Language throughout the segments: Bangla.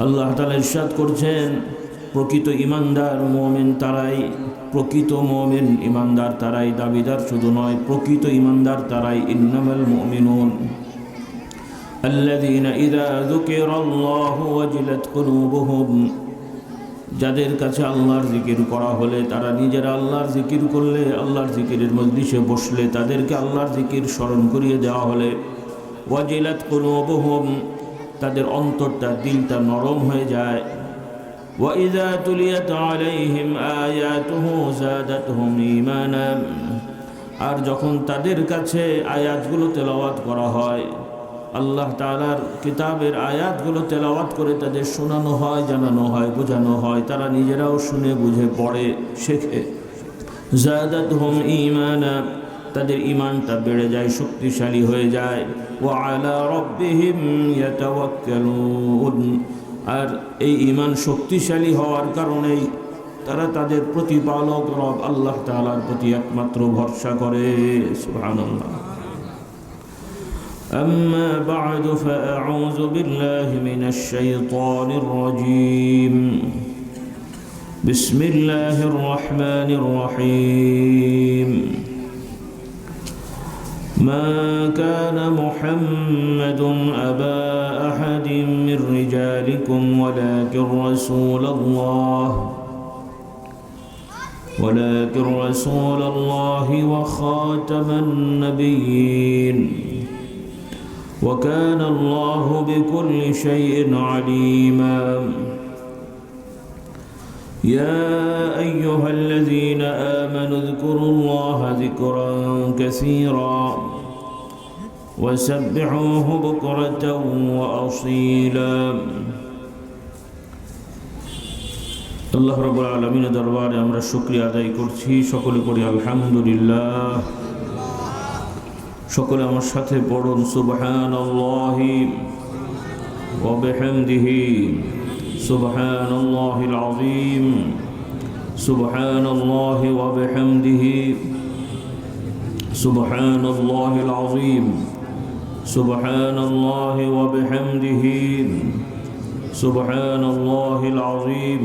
আল্লাহ তাআলা ইরশাদ করছেন, প্রকৃত ঈমানদার মুমিন তারাই, প্রকৃত মুমিন ঈমানদার তারাই, দাবিদার শুধু নয়, প্রকৃত ঈমানদার তারাই। ইন্নামাল মুমিনুন আল্লাযীনা ইযা যুকিরাল্লাহু ওয়াজিলাত কুলুবুহুম, যাদের কাছে আল্লাহর জিকির করা হলে, তারা নিজেরা আল্লাহর জিকির করলে, আল্লাহর জিকিরের মজলিসে বসলে, তাদেরকে আল্লাহর জিকির স্মরণ করিয়ে দেওয়া হলে, ওয়াজিলাত কুলুবুহুম, তাদের অন্তরটা, দিলটা নরম হয়ে যায়। ওয়া ইযা তুলিয়াত আলাইহিম আয়াতুহু যাদাতহুম ঈমানা, আর যখন তাদের কাছে আয়াতগুলো তেলাওয়াত করা হয়, আল্লাহ তাআলার কিতাবের আয়াতগুলো তেলাওয়াত করে তাদের শোনানো হয়, জানানো হয়, বোঝানো হয়, তারা নিজেরাও শুনে বুঝে পড়ে শেখে, যাদাতহুম ঈমানা, তাদের ঈমানটা বেড়ে যায়, শক্তিশালী হয়ে যায়। ওয়া আলা রাব্বিহিম ইয়াতাওয়াক্কালুন, আর এই ঈমান শক্তিশালী হওয়ার কারণেই তারা তাদের প্রতিপালক রব আল্লাহ তাআলার প্রতি একমাত্র ভরসা করে। সুবহানাল্লাহ। أما بعد فأعوذ بالله من الشيطان الرجيم. بسم الله الرحمن الرحيم. ما كان محمد أبا أحد من رجالكم ولكن رسول الله وخاتم النبيين وكان الله بكل شيء عليما. يا أيها الذين آمنوا اذكروا الله ذكرا كثيرا وسبحوه بكرة وأصيلا. আল্লাহ রাব্বুল আলামিনের দরবারে আমরা শুকরিয়া আদায় করছি, সকলে করি আলহামদুলিল্লাহ। সকলে আমার সাথে পড়ুন সুবহানাল্লাহি ওয়া বিহামদিহি সুবহানাল্লাহিল আযীম, সুবহানাল্লাহি ওয়া বিহামদিহি সুবহানাল্লাহিল আযীম, সুবহানাল্লাহি ওয়া বিহামদিহি সুবহানাল্লাহিল আযীম,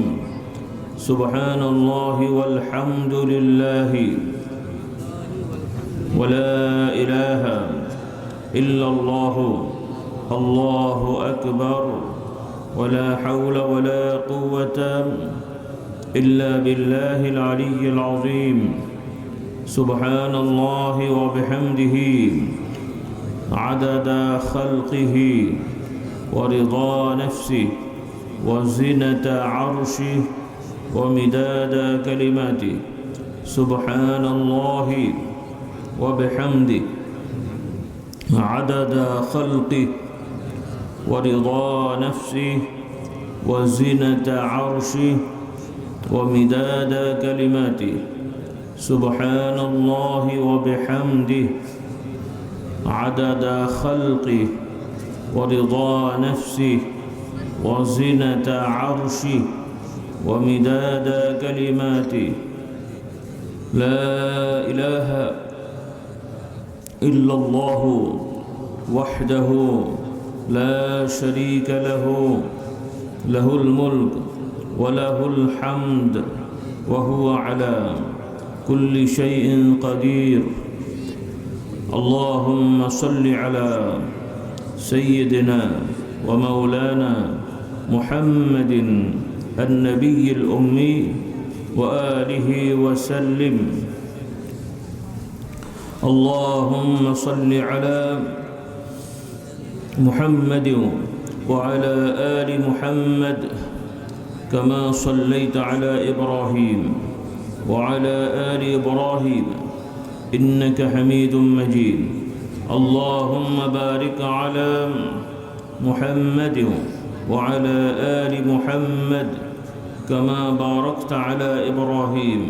সুবহানাল্লাহি ওয়াল হামদুলিল্লাহি ولا إله إلا الله الله أكبر ولا حول ولا قوة إلا بالله العلي العظيم. سبحان الله وبحمده عدد خلقه ورضا نفسه وزنة عرشه ومداد كلماته. سبحان الله وبحمده عدد خلقه ورضا نفسه وزنة عرشه ومداد كلماته. سبحان الله وبحمده عدد خلقه ورضا نفسه وزنة عرشه ومداد كلماته. لا إله إلا الله وحده لا شريك له له الملك وله الحمد وهو على كل شيء قدير. اللهم صل على سيدنا ومولانا محمد النبي الأمي وآله وسلم. اللهم صل على محمد وعلى آل محمد كما صليت على إبراهيم وعلى آل إبراهيم إنك حميد مجيد. اللهم بارك على محمد وعلى آل محمد كما باركت على إبراهيم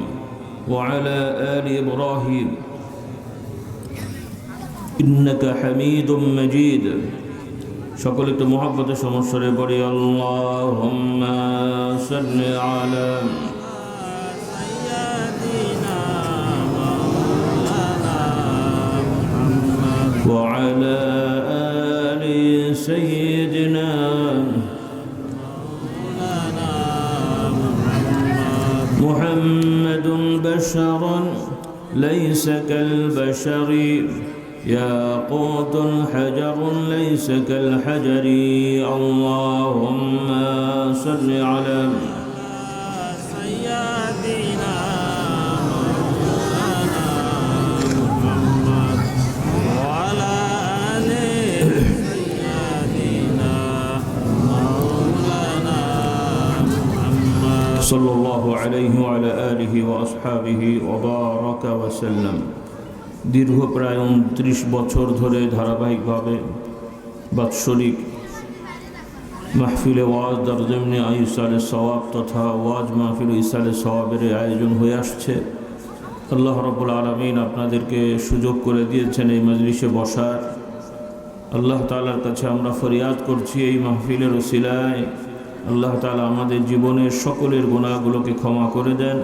وعلى آل إبراهيم إنك حميد مجيد. সকলে একটু মুহাব্বতের সমস্বরে পড়ি আল্লাহুম্মা সাল্লি আলা সাইয়্যিদিনা মাওলানা মুহাম্মদ ওয়া আলা আলি সাইয়্যিদিনা محمد بشر ليس كالبشر ياقوت حجر ليس كالحجر اللهم صل على سيدنا محمد وعلى آل سيدنا مولانا محمد صلى الله عليه وعلى آله وأصحابه وبارك وسلم। দীর্ঘ প্রায় 29 বছর ধরে ধারাবাহিকভাবে বাৎসরিক মাহফিলে ওয়াজ দারজমনে ইসালে সওয়াব তথা ওয়াজ মাহফিল ইসালে সওয়াবের আয়োজন হয়ে আসছে। আল্লাহ রাব্বুল আলামিন আপনাদেরকে সুযোগ করে দিয়েছেন এই মজলিসে বসার। আল্লাহ তাআলার কাছে আমরা ফরিয়াদ করছি এই মাহফিলের ওসিলায় আল্লাহ তাআলা আমাদের জীবনের সকলের গুনাহগুলোকে ক্ষমা করে দেন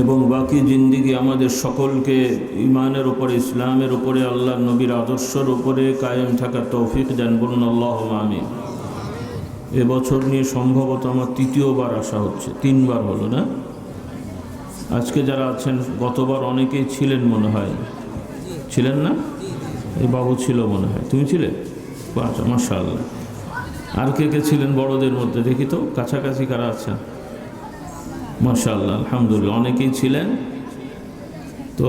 এবং বাকি জিন্দিগি আমাদের সকলকে ঈমানের উপরে ইসলামের উপরে আল্লাহর নবীর আদর্শের উপরে কায়েম থাকার তৌফিক দেন। বলুন আল্লাহুম্মা আমিন। এবছর নিয়ে সম্ভবত আমার তৃতীয়বার আসা হচ্ছে, 3 বার হলো না? আজকে যারা আছেন গতবার অনেকেই ছিলেন মনে হয়, ছিলেন না? এই বাবু ছিল মনে হয়, তুমি ছিলে? আচ্ছা, মাশাআল্লাহ। আর কে কে ছিলেন বড়দের মধ্যে দেখি তো, কাছাকাছি কারা আছেন? মাশাআল্লাহ, আলহামদুলিল্লাহ, অনেকেই ছিলেন। তো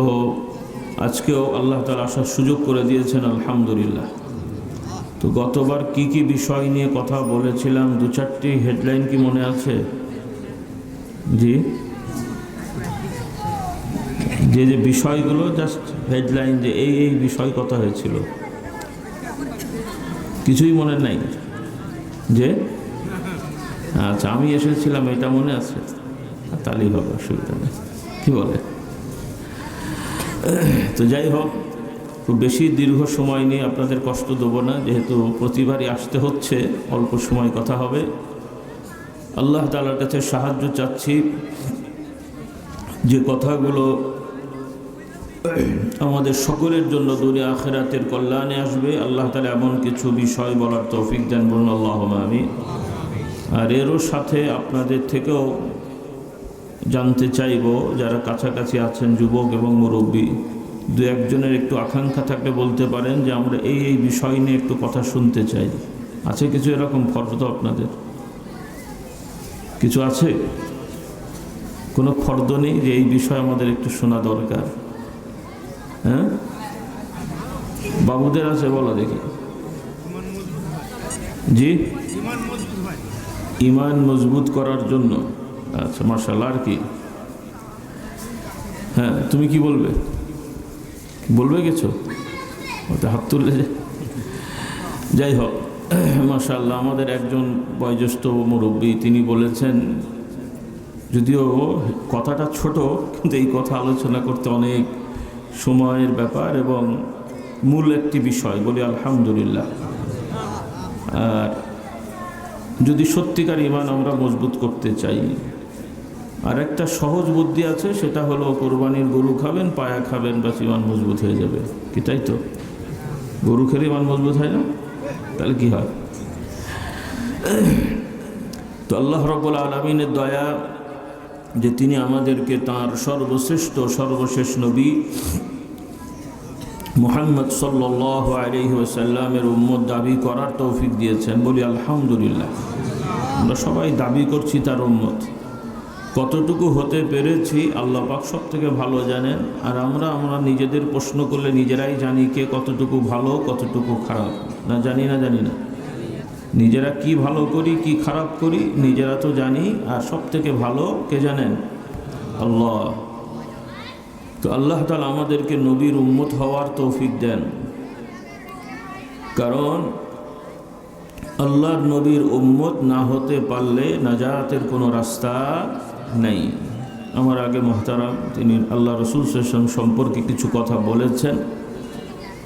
আজকেও আল্লাহ তাআলা আসার সুযোগ করে দিয়েছেন, আলহামদুলিল্লাহ। তো গতবার কি কি বিষয় নিয়ে কথা বলেছিলাম, 2-4টি হেডলাইন কি মনে আছে? জি, যে বিষয়গুলো জাস্ট হেডলাইন, যে এই বিষয় কথা হয়েছিল, কিছুই মনে নাই? যে আচ্ছা, আমি এসেছিলাম এটা মনে আছে? তালি হবে, অসুবিধা নেই, কি বলে? তো যাই হোক, খুব বেশি দীর্ঘ সময় নিয়ে আপনাদের কষ্ট দেবো না, যেহেতু প্রতিবারই আসতে হচ্ছে, অল্প সময় কথা হবে। আল্লাহ তাআলার কাছে সাহায্য চাচ্ছি যে কথাগুলো আমাদের সকলের জন্য দুনিয়া আখিরাতের কল্যাণে আসবে, আল্লাহ তাআলা এমন কিছু বিষয় বলার তৌফিক দেন। বলুন আল্লাহুম্মা আমিন। আর এরও সাথে আপনাদের থেকেও জানতে চাইব, যারা কাছাকাছি আছেন যুবক এবং মুরব্বী, 2-1 জনের একটু আকাঙ্ক্ষা থাকলে বলতে পারেন যে আমরা এই বিষয় নিয়ে একটু কথা শুনতে চাই। আছে কিছু এরকম ফর্দ আপনাদের? কিছু আছে? কোনো ফর্দ নেই যে এই বিষয় আমাদের একটু শোনা দরকার? হ্যাঁ, বাবুদের আছে, বলো দেখি। জি, ঈমান মজবুত করার জন্য। আচ্ছা, মাশাআল্লাহ। আর কি? হ্যাঁ, তুমি কি বলবে? বলবে কিছু? ওটা হাত তুললে যে। যাই হোক, মাশাআল্লাহ, আমাদের একজন বয়োজ্যেষ্ঠ মুরব্বী তিনি বলেছেন, যদিও কথাটা ছোট, কিন্তু এই কথা আলোচনা করতে অনেক সময়ের ব্যাপার এবং মূল একটি বিষয়, বলি আলহামদুলিল্লাহ। আর যদি সত্যিকার ঈমান আমরা মজবুত করতে চাই, আর একটা সহজ বুদ্ধি আছে, সেটা হলো কোরবানির গরু খাবেন, পায়া খাবেন, বাস ঈমান মজবুত হয়ে যাবে। কি তাই তো? গরু খেলে ঈমান মজবুত হয় না? তাহলে কি হয়? তো আল্লাহ রাব্বুল আলামিনের দয়া যে তিনি আমাদেরকে তাঁর সর্বশ্রেষ্ঠ সর্বশেষ নবী মুহাম্মদ সাল্লাল্লাহু আলাইহি ওয়াসাল্লামের উম্মত দাবি করার তৌফিক দিয়েছেন। বলি আলহামদুলিল্লাহ। আমরা সবাই দাবি করছি তার উম্মত। কতটুকু হতে পেরেছি আল্লাহ পাক সব থেকে ভালো জানেন। আর আমরা নিজেদের প্রশ্ন করলে নিজেরাই জানি কে কতটুকু ভালো কতটুকু খারাপ। না জানি না? নিজেরা কি ভালো করি কি খারাপ করি নিজেরা তো জানি, আর সব থেকে ভালো কে জানেন? আল্লাহ। তো আল্লাহ তাআলা আমাদেরকে নবীর উম্মত হওয়ার তৌফিক দেন, কারণ আল্লাহর নবীর উম্মত না হতে পারলে নাজাতের কোনো রাস্তা নেই। আমার আগে মুহতারাম তিনি আল্লাহ রাসূল সাল্লাল্লাহু আলাইহি ওয়াসাল্লাম সম্পর্কে কিছু কথা বলেছেন।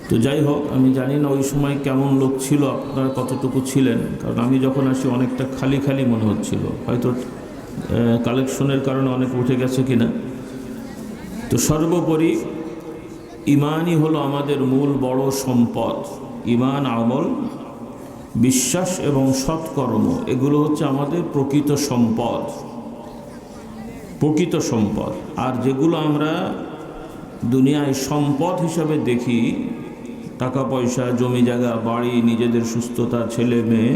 তো যাই হোক, আমি জানি না ওই সময় কেমন লোক ছিল, আপনারা কতটুকু ছিলেন, কারণ আমি যখন আসি অনেকটা খালি খালি মনে হচ্ছিল, হয়তো কালেকশনের কারণে অনেক উঠে গেছে কিনা। তো সর্বোপরি ঈমানই হলো আমাদের মূল বড় সম্পদ। ঈমান আমল বিশ্বাস এবং সৎকর্ম এগুলো হচ্ছে আমাদের প্রকৃত সম্পদ। প্রকৃত সম্পদ। আর যেগুলো আমরা দুনিয়ায় সম্পদ হিসাবে দেখি, টাকা পয়সা, জমি জায়গা, বাড়ি, নিজেদের সুস্থতা, ছেলে মেয়ে,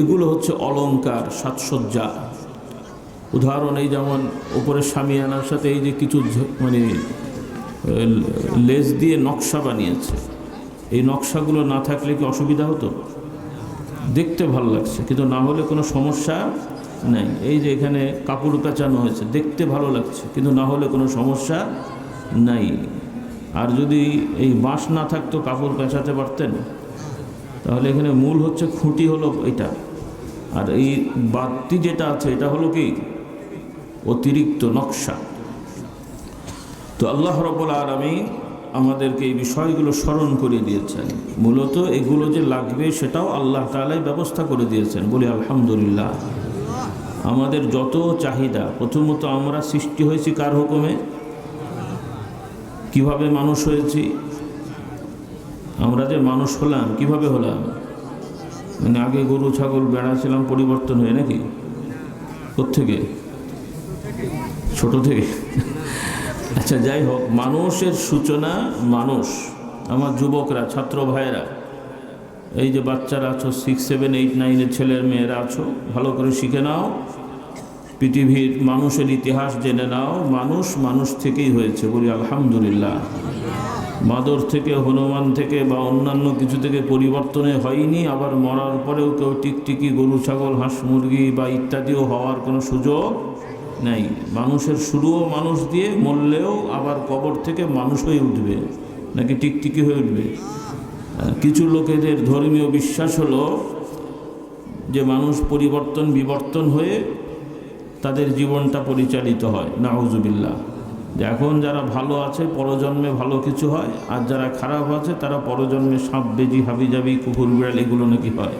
এগুলো হচ্ছে অলংকার, সাজসজ্জা। উদাহরণ এই যেমন উপরে শামিয়ানার সাথে এই যে কিছু মানে লেজ দিয়ে নকশা বানিয়েছে, এই নকশাগুলো না থাকলে কি অসুবিধা হতো? দেখতে ভালো লাগছে কিন্তু না হলে কোনো সমস্যা নেই। এই যে এখানে কাপড় পেঁচানো হয়েছে, দেখতে ভালো লাগছে কিন্তু না হলে কোনো সমস্যা নাই। আর যদি এই বাঁশ না থাকতো কাপড় পেঁচাতে পারতেন? তাহলে এখানে মূল হচ্ছে খুঁটি হলো এটা, আর এই বাতি যেটা আছে এটা হলো কি অতিরিক্ত নকশা। তো আল্লাহ রাব্বুল আলামিন আমাদেরকে এই বিষয়গুলো স্মরণ করে দিয়েছেন। মূলত এগুলো যে লাগবে সেটাও আল্লাহ তাআলাই ব্যবস্থা করে দিয়েছেন, বলি আলহামদুলিল্লাহ। আমাদের যত চাহিদা, প্রথমত আমরা সৃষ্টি হয়েছি কার হুকুমে? কিভাবে মানুষ হয়েছি? আমরা যে মানুষ হলাম কিভাবে হলাম? মানে আগে গরু ছাগল বেড়া ছিলাম, পরিবর্তন হয়ে নাকি? কোত্থেকে? ছোট থেকে? আচ্ছা, যাই হোক, মানুষের সূচনা মানুষ। আমার যুবকরা, ছাত্র ভাইয়েরা, এই যে বাচ্চারা আছো, 6, 7, 8, 9 ছেলের মেয়েরা আছো, ভালো করে শিখে নাও, পৃথিবীর মানুষের ইতিহাস জেনে নাও। মানুষ মানুষ থেকেই হয়েছে, বলি আলহামদুলিল্লাহ। মাদর থেকে, হনুমান থেকে বা অন্যান্য কিছু থেকে পরিবর্তনে হয়নি। আবার মরার পরেও কেউ টিকটিকি, গরু ছাগল, হাঁস মুরগি বা ইত্যাদিও হওয়ার কোনো সুযোগ নেই। মানুষের শুরুও মানুষ দিয়ে, মরলেও আবার কবর থেকে মানুষ হয়ে উঠবে, নাকি টিকটিকি হয়ে উঠবে? কিছু লোকেদের ধর্মীয় বিশ্বাস হলো যে মানুষ পরিবর্তন বিবর্তন হয়ে তাদের জীবনটা পরিচালিত হয়। নাউজুবিল্লাহ। যে এখন যারা ভালো আছে পরজন্মে ভালো কিছু হয়, আর যারা খারাপ আছে তারা পরজন্মে সাপ, বেজি, হাবিজাবি, কুকুর, বিড়াল এগুলো নাকি হয়।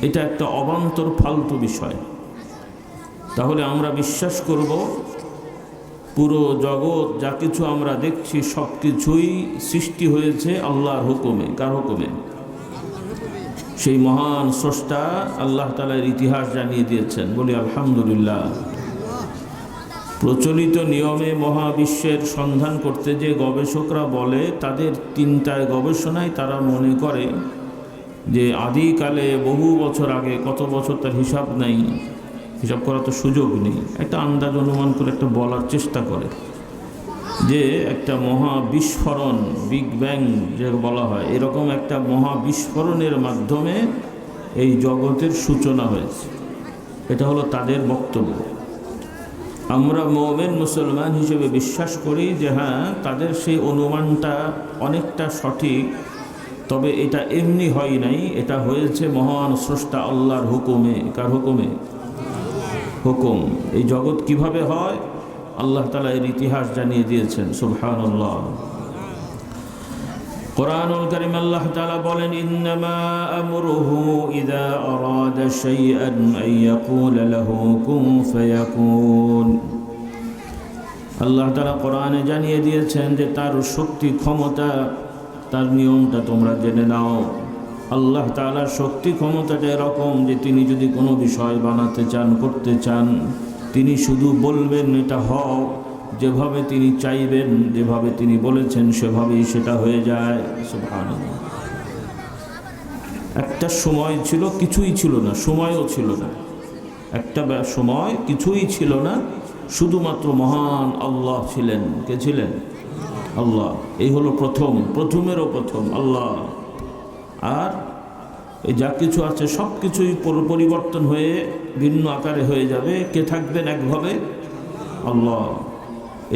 এটা একটা অবান্তর ফালতু বিষয়। তাহলে আমরা বিশ্বাস করব পুরো জগৎ যা কিছু আমরা দেখছি সব কিছুই সৃষ্টি হয়েছে আল্লাহর হুকুমে। কার হুকুমে? সেই মহান স্রষ্টা আল্লাহ তাআলার ইতিহাস জানিয়ে দিয়েছেন, বলি আলহামদুলিল্লাহ। প্রচলিত নিয়মে মহাবিশ্বের সন্ধান করতে যে গবেষকরা বলে, তাদের তিনটায় গবেষণায় তারা মনে করে যে আদিকালে বহু বছর আগে, কত বছর তার হিসাব নাই, হিসাব করার তো সুযোগ নেই, একটা আন্দাজ অনুমান করে একটা বলার চেষ্টা করে যে একটা মহাবিস্ফোরণ, বিগ ব্যাং যে বলা হয়, এরকম একটা মহাবিস্ফোরণের মাধ্যমে এই জগতের সূচনা হয়েছে। এটা হলো তাদের বক্তব্য। আমরা মুমিন মুসলমান হিসেবে বিশ্বাস করি যে হ্যাঁ, তাদের সেই অনুমানটা অনেকটা সঠিক, তবে এটা এমনি হয় নাই, এটা হয়েছে মহান স্রষ্টা আল্লাহর হুকুমে। কার হুকুমে? হুকুম। এই জগৎ কিভাবে হয় আল্লাহ তাআলা এর ইতিহাস জানিয়ে দিয়েছেন। সুবহানাল্লাহ। কোরআনুল কারীম আল্লাহ তাআলা বলেন, ইন্নামা আমরুহু ইযা আরাদা শাইআন আইয়াকুলা লাহু কুন ফায়াকুন। আল্লাহ তাআলা কোরআনে জানিয়ে দিয়েছেন যে তার শক্তি, ক্ষমতা, তার নিয়মটা তোমরা জেনে নাও। আল্লাহ তাআলার শক্তি ক্ষমতাটা এরকম যে তিনি যদি কোনো বিষয় বানাতে চান, করতে চান, তিনি শুধু বলবেন এটা হও, যেভাবে তিনি চাইবেন, যেভাবে তিনি বলেছেন সেভাবেই সেটা হয়ে যায়। সুবহানাল্লাহ। একটা সময় ছিল কিছুই ছিল না, সময়ও ছিল না, একটা সময় কিছুই ছিল না, শুধুমাত্র মহান আল্লাহ ছিলেন। কে ছিলেন? আল্লাহ। এই হলো প্রথম, প্রথমেরও প্রথম আল্লাহ। আর এই যা কিছু আছে সব কিছুই পরিবর্তন হয়ে ভিন্ন আকারে হয়ে যাবে। কে থাকবেন একভাবে? আল্লাহ।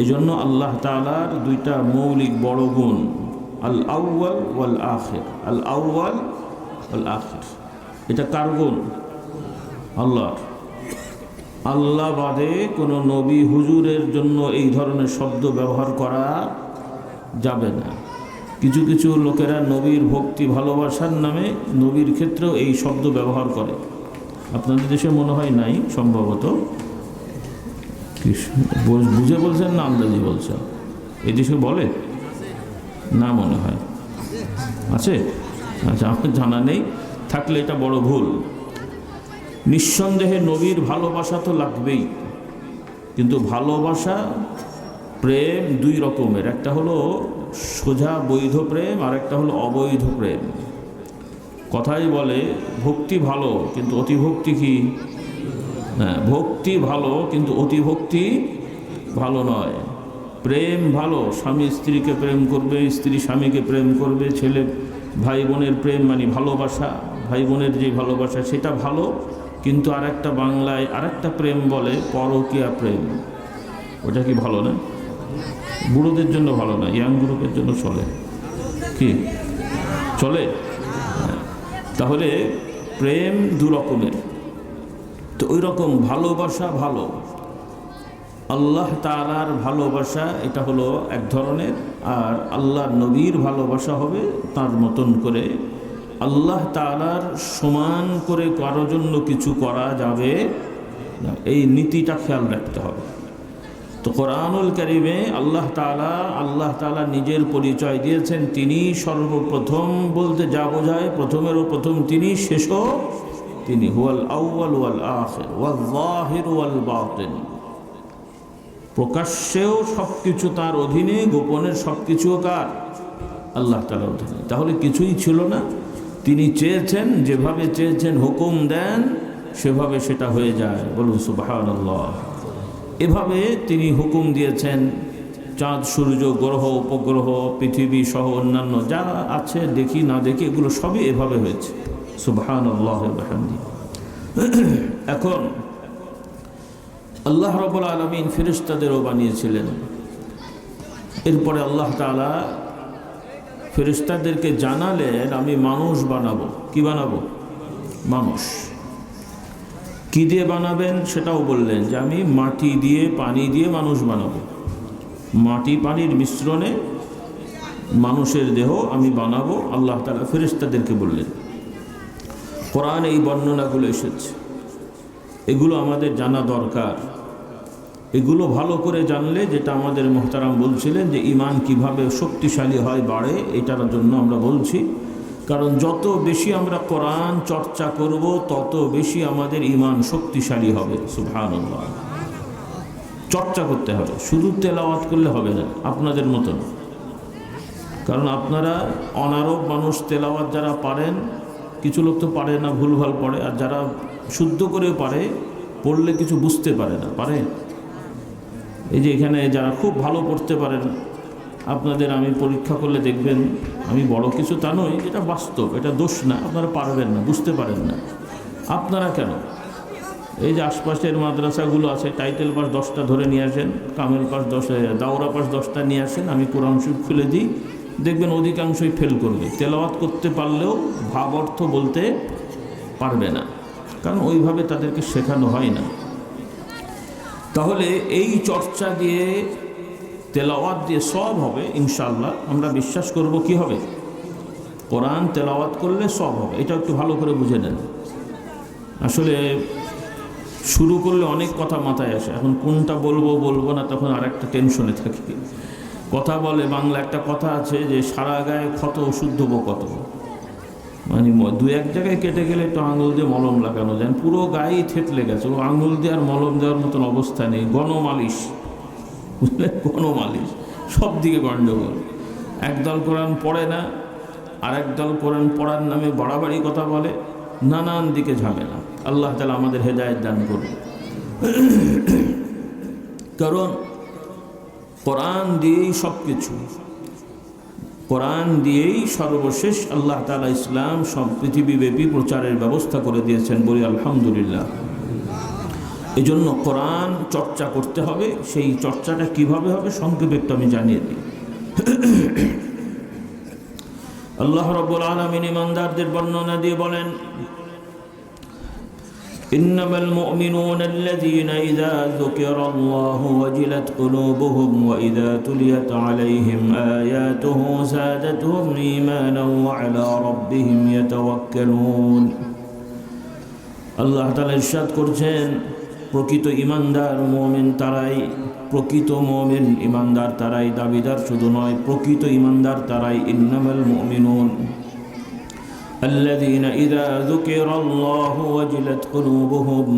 এই জন্য আল্লাহ তাআলার দুইটা মৌলিক বড় গুণ, আল আউয়াল ওয়াল আখির। আল আউয়াল ওয়াল আখির, এটা কার গুণ? আল্লাহর। আল্লাহ বাদে কোনো নবী হুজুরের জন্য এই ধরনের শব্দ ব্যবহার করা যাবে না। কিছু কিছু লোকেরা নবীর ভক্তি ভালোবাসার নামে নবীর ক্ষেত্রেও এই শব্দ ব্যবহার করে। আপনাদের দেশে মনে হয় নাই, সম্ভবত। বুঝে বলছেন না আন্দাজি বলছেন? এই দেশে বলে না মনে হয়, আছে? আচ্ছা, আমার জানা নেই। থাকলে এটা বড় ভুল। নিঃসন্দেহে নবীর ভালোবাসা তো লাগবেই, কিন্তু ভালোবাসা প্রেম দুই রকমের, একটা হলো সোজা বৈধ প্রেম আর একটা হলো অবৈধ প্রেম। কথাই বলে ভক্তি ভালো কিন্তু অতিভক্তি কি? হ্যাঁ, ভক্তি ভালো কিন্তু অতিভক্তি ভালো নয়। প্রেম ভালো, স্বামী স্ত্রীকে প্রেম করবে, স্ত্রী স্বামীকে প্রেম করবে, ছেলে ভাই বোনের প্রেম মানে ভালোবাসা, ভাই বোনের যে ভালোবাসা সেটা ভালো, কিন্তু আরেকটা বাংলায় আরেকটা প্রেম বলে পরকীয়া প্রেম। ওটা কি ভালো না? বুড়োদের জন্য ভালো না, ইয়াং গ্রুপের জন্য চলে কি? চলে? তাহলে প্রেম দু রকমের। তো ওই রকম ভালোবাসা ভালো, আল্লাহ তাআলার ভালোবাসা এটা হলো এক ধরনের, আর আল্লাহর নবীর ভালোবাসা হবে তার মতন করে। আল্লাহ তাআলার সমান করে কারো জন্য কিছু করা যাবে না, এই নীতিটা খেয়াল রাখতে হবে। তো কোরআনুল কারীমে আল্লাহ তাআলা নিজের পরিচয় দিয়েছেন, তিনি সর্বপ্রথম বলতে যা বোঝায় প্রথমেরও প্রথম তিনি, শেষও তিনি। হুয়াল আউয়াল ওয়াল আখির ওয়াল যাহির ওয়াল বাতিন। প্রকাশ্যেও সব কিছু তার অধীনে, গোপনের সব কিছুও কার? আল্লাহ তাআলার অধীনে। তাহলে কিছুই ছিল না, তিনি চেয়েছেন, যেভাবে চেয়েছেন হুকুম দেন সেভাবে সেটা হয়ে যায়। বলুন সুবহানাল্লাহ। এভাবে তিনি হুকুম দিয়েছেন, চাঁদ সূর্য গ্রহ উপগ্রহ পৃথিবী সহ অন্যান্য যা আছে দেখি না দেখি এগুলো সবই এভাবে হয়েছে। সুবহানাল্লাহ ওয়া বিহামদিহি। এখন আল্লাহ রাব্বুল আলামিন ফেরেশতাদেরও বানিয়েছিলেন। এরপরে আল্লাহ তাআলা ফেরেশতাদেরকে জানালেন আমি মানুষ বানাবো। কি বানাবো? মানুষ। কি দিয়ে বানাবেন সেটাও বললেন, যে আমি মাটি দিয়ে পানি দিয়ে মানুষ বানাবো। মাটি পানির মিশ্রণে মানুষের দেহ আমি বানাবো, আল্লাহ তাআলা ফেরেশতাদেরকে বললেন। কোরআনে এই বর্ণনাগুলো এসেছে, এগুলো আমাদের জানা দরকার। এগুলো ভালো করে জানলে, যেটা আমাদের মুহতারাম বলছিলেন যে ঈমান কিভাবে শক্তিশালী হয় বাড়ে, এটার জন্য আমরা বলছি। কারণ যত বেশি আমরা কোরআন চর্চা করব তত বেশি আমাদের ঈমান শক্তিশালী হবে। সুবহানাল্লাহ। চর্চা করতে হবে, শুধু তেলাওয়াত করলে হবে না আপনাদের মতন। কারণ আপনারা অনারব মানুষ, তেলাওয়াত যারা পারেন, কিছু লোক তো পারে না, ভুলভাল পড়ে, আর যারা শুদ্ধ করে পারে, পড়লে কিছু বুঝতে পারে না, পারে। এই যে এখানে যারা খুব ভালো পড়তে পারেন, আপনাদের আমি পরীক্ষা করলে দেখবেন, আমি বড় কিছু তা নয়, এটা বাস্তব, এটা দোষ না, আপনারা পারবেন না, বুঝতে পারেন না। আপনারা কেন, এই যে আশপাশের মাদ্রাসাগুলো আছে, টাইটেল পাস 10টা ধরে নিয়ে আসেন, কামেল পাস 10, দাওরা পাস 10টা নিয়ে আসেন, আমি কোরআন শরীফ খুলে দিই, দেখবেন অধিকাংশই ফেল করবে। তেলাওয়াত করতে পারলেও ভাব অর্থ বলতে পারবে না, কারণ ওইভাবে তাদেরকে শেখানো হয় না। তাহলে এই চর্চা দিয়ে, তেলাওয়াত দিয়ে সব হবে ইনশাআল্লাহ। আমরা বিশ্বাস করব কি হবে? কোরআন তেলাওয়াত করলে সব হবে। এটা একটু ভালো করে বুঝে নেন। আসলে শুরু করলে অনেক কথা মাথায় আসে, এখন কোনটা বলবো না, তখন আর একটা টেনশনে থাকি। কথা বলে, বাংলা একটা কথা আছে যে সারা গায়ে ক্ষত ওষুধ দেবো কত, মানে দু এক জায়গায় কেটে গেলে একটু আঙুল দিয়ে মলম লাগানো যায়, পুরো গায়েই থেতলে গেছে, ও আঙুল দিয়ে আর মলম দেওয়ার মতন অবস্থা নেই। গণমালিশ, বুঝলেন? গণমালিশ, সব দিকে গণ্ডগোল। একদল কোরআন পড়ে না, আর একদল কোরআন পড়ার নামে বাড়াবাড়ি কথা বলে, নানান দিকে ঝামেলা। আল্লাহ তাআলা আমাদের হেদায়েত দান করুন। কারণ কোরআন দিয়েই সব কিছু, কোরআন দিয়েই সর্বশেষ আল্লাহ তাআলা ইসলাম সব পৃথিবীব্যাপী প্রচারের ব্যবস্থা করে দিয়েছেন। বলি আলহামদুলিল্লাহ। এই জন্য কোরআন চর্চা করতে হবে। সেই চর্চাটা কিভাবে হবে সংক্ষেপে একটু আমি জানিয়ে দিই। আল্লাহ রাব্বুল আলামিন ঈমানদারদের বর্ণনা দিয়ে বলেন, ইন্নামাল মুমিনুনা আল্লাযীনা ইযা যুকিরাল্লাহু ওয়াজিলাত কুলুবুহুম ওয়া ইযা তুলিয়াত আলাইহিম আয়াতুহু যাদাতুহুম ঈমানান ওয়া আলা রাব্বিহিম ইয়াতাওয়াক্কালুন। আল্লাহ তাআলা ইরশাদ করছেন, প্রকৃত ঈমানদার মুমিন তারাই, প্রকৃত মুমিন ঈমানদার তারাই, দাবিদার শুধু নয়, প্রকৃত ঈমানদার তারাই। ইন্নামাল মুমিনুন, আল্লাযীনা ইযা যুকিরাল্লাহু ওয়াজিলাত কুলুবুহুম,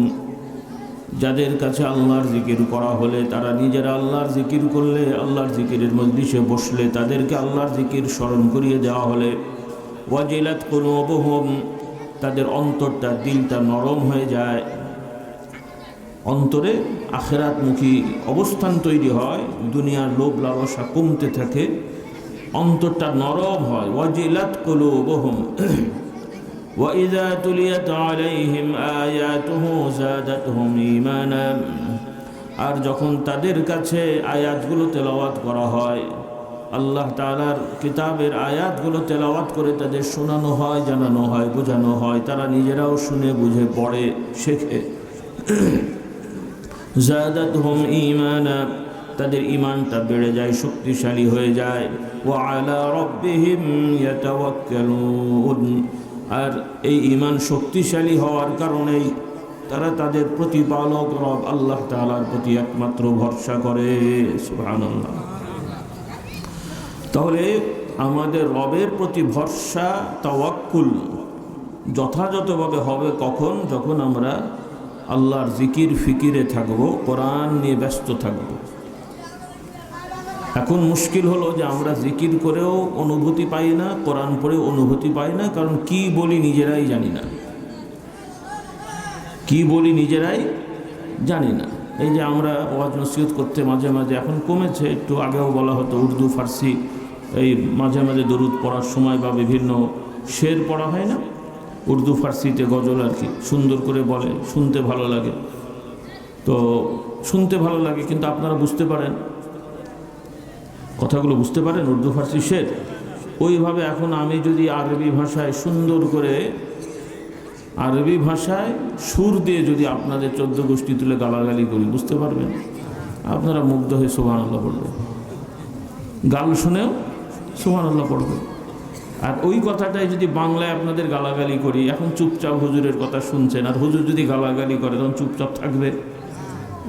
যাদের কাছে আল্লাহর জিকির করা হলে তারা নিজেরা আল্লাহর জিকির করলে, আল্লাহর জিকিরের মজলিসে বসলে তাদেরকে আল্লাহর জিকির স্মরণ করিয়ে দেওয়া হলে ওয়াজিলাত কুলুবুহুম, তাদের অন্তরটা, দিলটা নরম হয়ে যায়, অন্তরে আখিরাতমুখী অবস্থান তৈরি হয়, দুনিয়ার লোভ লালসা কমতে থাকে, অন্তরটা নরম হয়। ওয়াজিলাত কুলুবুহুম وَإِذَا تُلِيَتْ عَلَيْهِمْ آيَاتُهُ زَادَتْهُمْ إِيمَانًا, আর যখন তাদের কাছে আয়াতগুলো তেলাওয়াত করা হয়, আল্লাহ তাআলার কিতাবের আয়াতগুলো তেলাওয়াত করে তাদের শোনানো হয়, জানানো হয়, বোঝানো হয়, তারা নিজেরাও শুনে বুঝে পড়ে শেখে, زَادَتْهُمْ إِيمَانًا, তাদের ঈমানটা বেড়ে যায়, শক্তিশালী হয়ে যায়। وَعَلَى رَبِّهِمْ يَتَوَكَّلُونَ, আর এই ঈমান শক্তিশালী হওয়ার কারণেই তারা তাদের প্রতিপালক রব আল্লাহ তাআলার প্রতি একমাত্র ভরসা করে। সুবহানাল্লাহ। তাহলে আমাদের রবের প্রতি ভরসা, তাওয়াক্কুল যথাযথভাবে হবে কখন? যখন আমরা আল্লাহর জিকির ফিকিরে থাকব, কোরআন নিয়ে ব্যস্ত থাকব। এখন মুশকিল হলো যে আমরা জিকির করেও অনুভূতি পাই না, কোরআন পড়েও অনুভূতি পাই না, কারণ কি বলি নিজেরাই জানি না, কি বলি নিজেরাই জানি না। এই যে আমরা ওয়াজ নসিহত করতে মাঝে মাঝে, এখন কমেছে, একটু আগেও বলা হতো উর্দু ফার্সি, এই মাঝে মাঝে দরুদ পড়ার সময় বা বিভিন্ন শের পড়া হয় না, উর্দু ফার্সিতে গজল আর কি, সুন্দর করে বলে, শুনতে ভালো লাগে। তো শুনতে ভালো লাগে, কিন্তু আপনারা বুঝতে পারেন কথাগুলো, বুঝতে পারেন উর্দু ফার্সি শের। ওইভাবে এখন আমি যদি আরবি ভাষায় সুন্দর করে, আরবি ভাষায় সুর দিয়ে যদি আপনাদের 14 গোষ্ঠী তুলে গালাগালি করি, বুঝতে পারবেন? আপনারা মুগ্ধ হয়ে সুবহানাল্লাহ পড়বেন, গাল শুনেও সুবহানাল্লাহ পড়বেন। আর ওই কথাটাই যদি বাংলায় আপনাদের গালাগালি করি, এখন চুপচাপ হুজুরের কথা শুনছেন, আর হুজুর যদি গালাগালি করে তখন চুপচাপ থাকবে?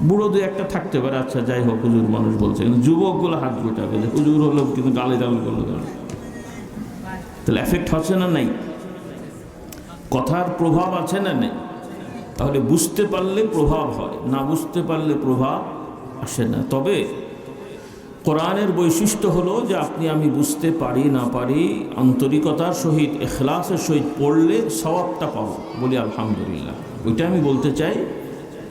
বুড়ো দুই একটা থাকতে পারে, আচ্ছা যাই হোক হুজুর মানুষ বলছে, কিন্তু যুবকগুলো হাত গোটাবে যে হুজুর হলো কিন্তু গালি দাল করলো কেন? তাহলে এফেক্ট হচ্ছে না? নাই? কথার প্রভাব আছে না নেই? তাহলে বুঝতে পারলে প্রভাব হয়, না বুঝতে পারলে প্রভাব আসে না। তবে কোরআনের বৈশিষ্ট্য হলো যে আপনি আমি বুঝতে পারি না পারি, আন্তরিকতার সহিত, ইখলাসের সহিত পড়লে সওয়াবটা পাবো, বলি আলহামদুলিল্লাহ। ওইটা আমি বলতে চাই।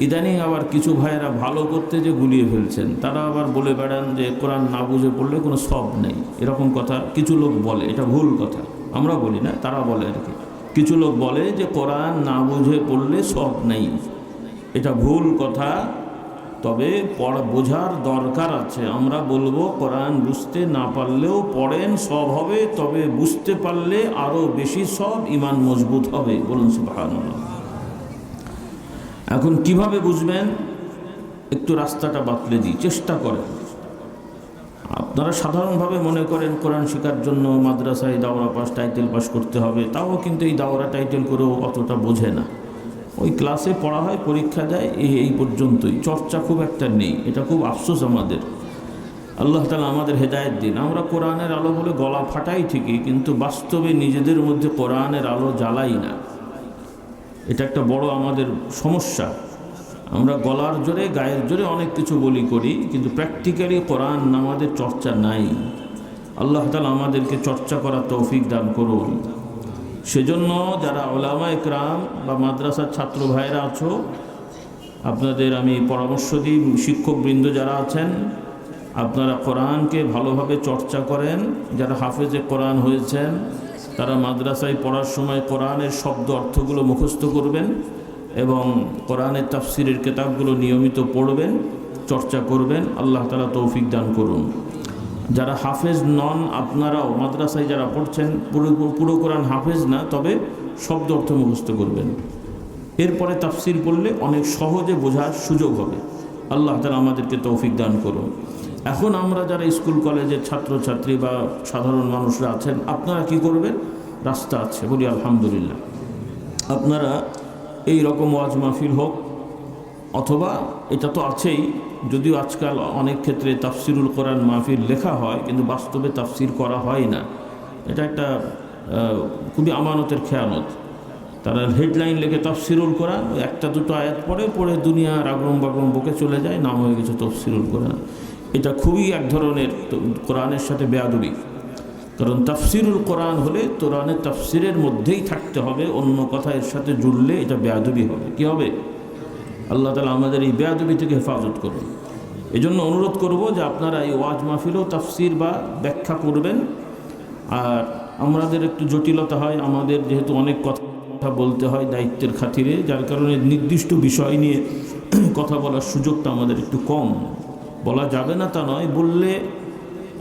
ইদানিং আবার কিছু ভাইয়েরা ভালো করতে যে গুলিয়ে ফেলছেন, তারা আবার বলে বেড়ান যে কোরআন না বুঝে পড়লে কোনো সওয়াব নেই, এরকম কথা কিছু লোক বলে। এটা ভুল কথা, আমরা বলি না, তারা বলে আর কি। কিছু লোক বলে যে কোরআন না বুঝে পড়লে সওয়াব নেই, এটা ভুল কথা। তবে বোঝার দরকার আছে। আমরা বলবো কোরআন বুঝতে না পারলেও পড়েন, সওয়াব হবে, তবে বুঝতে পারলে আরও বেশি সওয়াব, ঈমান মজবুত হবে। বলুন সুবহানাল্লাহ। এখন কিভাবে বুঝবেন? একটু রাস্তাটা বাতলে দিই, চেষ্টা করেন। আপনারা সাধারণভাবে মনে করেন কোরআন শেখার জন্য মাদ্রাসায় দাওরা পাস, টাইটেল পাস করতে হবে, তাও কিন্তু এই দাওরা টাইটেল করেও অতটা বোঝে না। ওই ক্লাসে পড়া হয়, পরীক্ষা দেয়, এই পর্যন্তই, চর্চা খুব একটা নেই। এটা খুব আফসোস আমাদের। আল্লাহ তাআলা আমাদের হেদায়েত দিন। আমরা কোরআনের আলো বলে গলা ফাটাই ঠিকই, কিন্তু বাস্তবে নিজেদের মধ্যে কোরআনের আলো জ্বালাই না। এটা একটা বড় আমাদের সমস্যা। আমরা গলার জোরে, গায়ের জোরে অনেক কিছু বলি করি, কিন্তু প্র্যাকটিক্যালি কোরআন আমাদের চর্চা নাই। আল্লাহ তাআলা আমাদেরকে চর্চা করার তৌফিক দান করুন। সেজন্য যারা উলামা ইকরাম বা মাদ্রাসার ছাত্র ভাইরা আছো, আপনাদের আমি পরামর্শ দিই, শিক্ষকবৃন্দ যারা আছেন, আপনারা কোরআনকে ভালোভাবে চর্চা করেন। যারা হাফেজে কোরআন হয়েছেন তারা মাদ্রাসায় পড়ার সময় কোরআনের শব্দ অর্থগুলো মুখস্থ করবেন এবং কোরআনের তাফসিরের কিতাবগুলো নিয়মিত পড়বেন, চর্চা করবেন। আল্লাহ তাআলা তৌফিক দান করুন। যারা হাফেজ নন, আপনারাও মাদ্রাসায় যারা পড়ছেন, পুরো কোরআন হাফেজ না, তবে শব্দ অর্থ মুখস্থ করবেন। এরপরে তাফসির পড়লে অনেক সহজে বোঝার সুযোগ হবে। আল্লাহ তাআলা আমাদেরকে তৌফিক দান করুন। এখন আমরা যারা স্কুল কলেজের ছাত্রছাত্রী বা সাধারণ মানুষরা আছেন, আপনারা কি করবেন? রাস্তা আছে, বলি আলহামদুলিল্লাহ। আপনারা এই রকম ওয়াজ মাহফিল হোক, অথবা এটা তো আছেই, যদিও আজকাল অনেক ক্ষেত্রে তাফসিরুল কোরআন মাহফিল লেখা হয়, কিন্তু বাস্তবে তাফসির করা হয় না। এটা একটা খুবই আমানতের খেয়ানত। তারা হেডলাইন লেখে তাফসিরুল কোরআন, একটা দুটো আয়াত পড়ে দুনিয়ার আগরম বাগরম বকে চলে যায়, নাম হয়ে গেছে তাফসিরুল কোরআন। এটা খুবই এক ধরনের কোরআনের সাথে বেয়াদবি। কারণ তাফসিরুল কোরআন হলে কোরআনের তাফসিরের মধ্যেই থাকতে হবে, অন্য কথা এর সাথে জুড়লে এটা বেয়াদবি হবে। কি হবে? আল্লাহ তাআলা আমাদের এই বেয়াদবি থেকে হেফাজত করুন। এই জন্য অনুরোধ করব যে আপনারা এই ওয়াজ মাহফিলও তাফসির বা ব্যাখ্যা করবেন। আর আমাদের একটু জটিলতা হয়, আমাদের যেহেতু অনেক কথা বলতে হয় দায়িত্বের খাতিরে, যার কারণে নির্দিষ্ট বিষয় নিয়ে কথা বলার সুযোগটা আমাদের একটু কম। বলা যাবে না তা নয়, বললে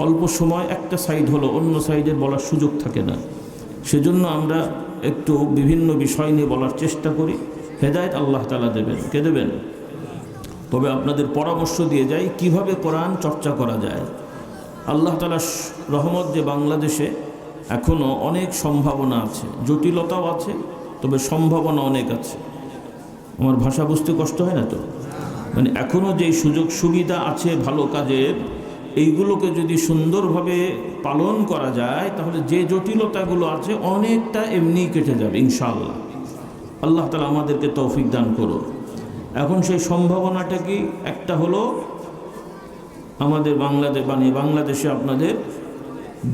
অল্প সময় একটা সাইড হলো, অন্য সাইডের বলার সুযোগ থাকে না। সেজন্য আমরা একটু বিভিন্ন বিষয় নিয়ে বলার চেষ্টা করি। হেদায়েত আল্লাহ তাআলা দেবেন। কে দেবেন? তবে আপনাদের পরামর্শ দিয়ে যাই কিভাবে কোরআন চর্চা করা যায়। আল্লাহ তাআলার রহমত যে বাংলাদেশে এখনও অনেক সম্ভাবনা আছে, জটিলতাও আছে, তবে সম্ভাবনা অনেক আছে। আমার ভাষা বুঝতে কষ্ট হয় না তো? মানে এখনও যেই সুযোগ সুবিধা আছে ভালো কাজের, এইগুলোকে যদি সুন্দরভাবে পালন করা যায় তাহলে যে জটিলতাগুলো আছে অনেকটা এমনি কেটে যাবে ইনশাআল্লাহ। আল্লাহ তাআলা আমাদেরকে তৌফিক দান করুন। এখন সেই সম্ভাবনাটা কি? একটা হলো আমাদের বাংলাদেশে আপনাদের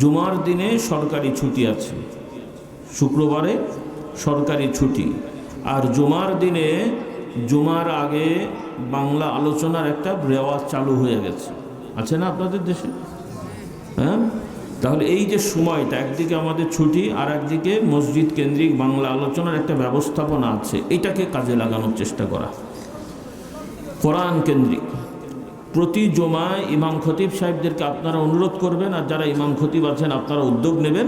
জুমার দিনে সরকারি ছুটি আছে, শুক্রবারে সরকারি ছুটি। আর জুমার দিনে জুমার আগে বাংলা আলোচনার একটা রেওয়াজ চালু হয়ে গেছে, আছে না আপনাদের দেশে? হ্যাঁ, তাহলে এই যে সময়টা, একদিকে আমাদের ছুটি আর একদিকে মসজিদ কেন্দ্রিক বাংলা আলোচনার একটা ব্যবস্থাপনা আছে, এটাকে কাজে লাগানোর চেষ্টা করা। কোরআন কেন্দ্রিক প্রতি জুমায় ইমাম খতিব সাহেবদেরকে আপনারা অনুরোধ করবেন, আর যারা ইমাম খতিব আছেন আপনারা উদ্যোগ নেবেন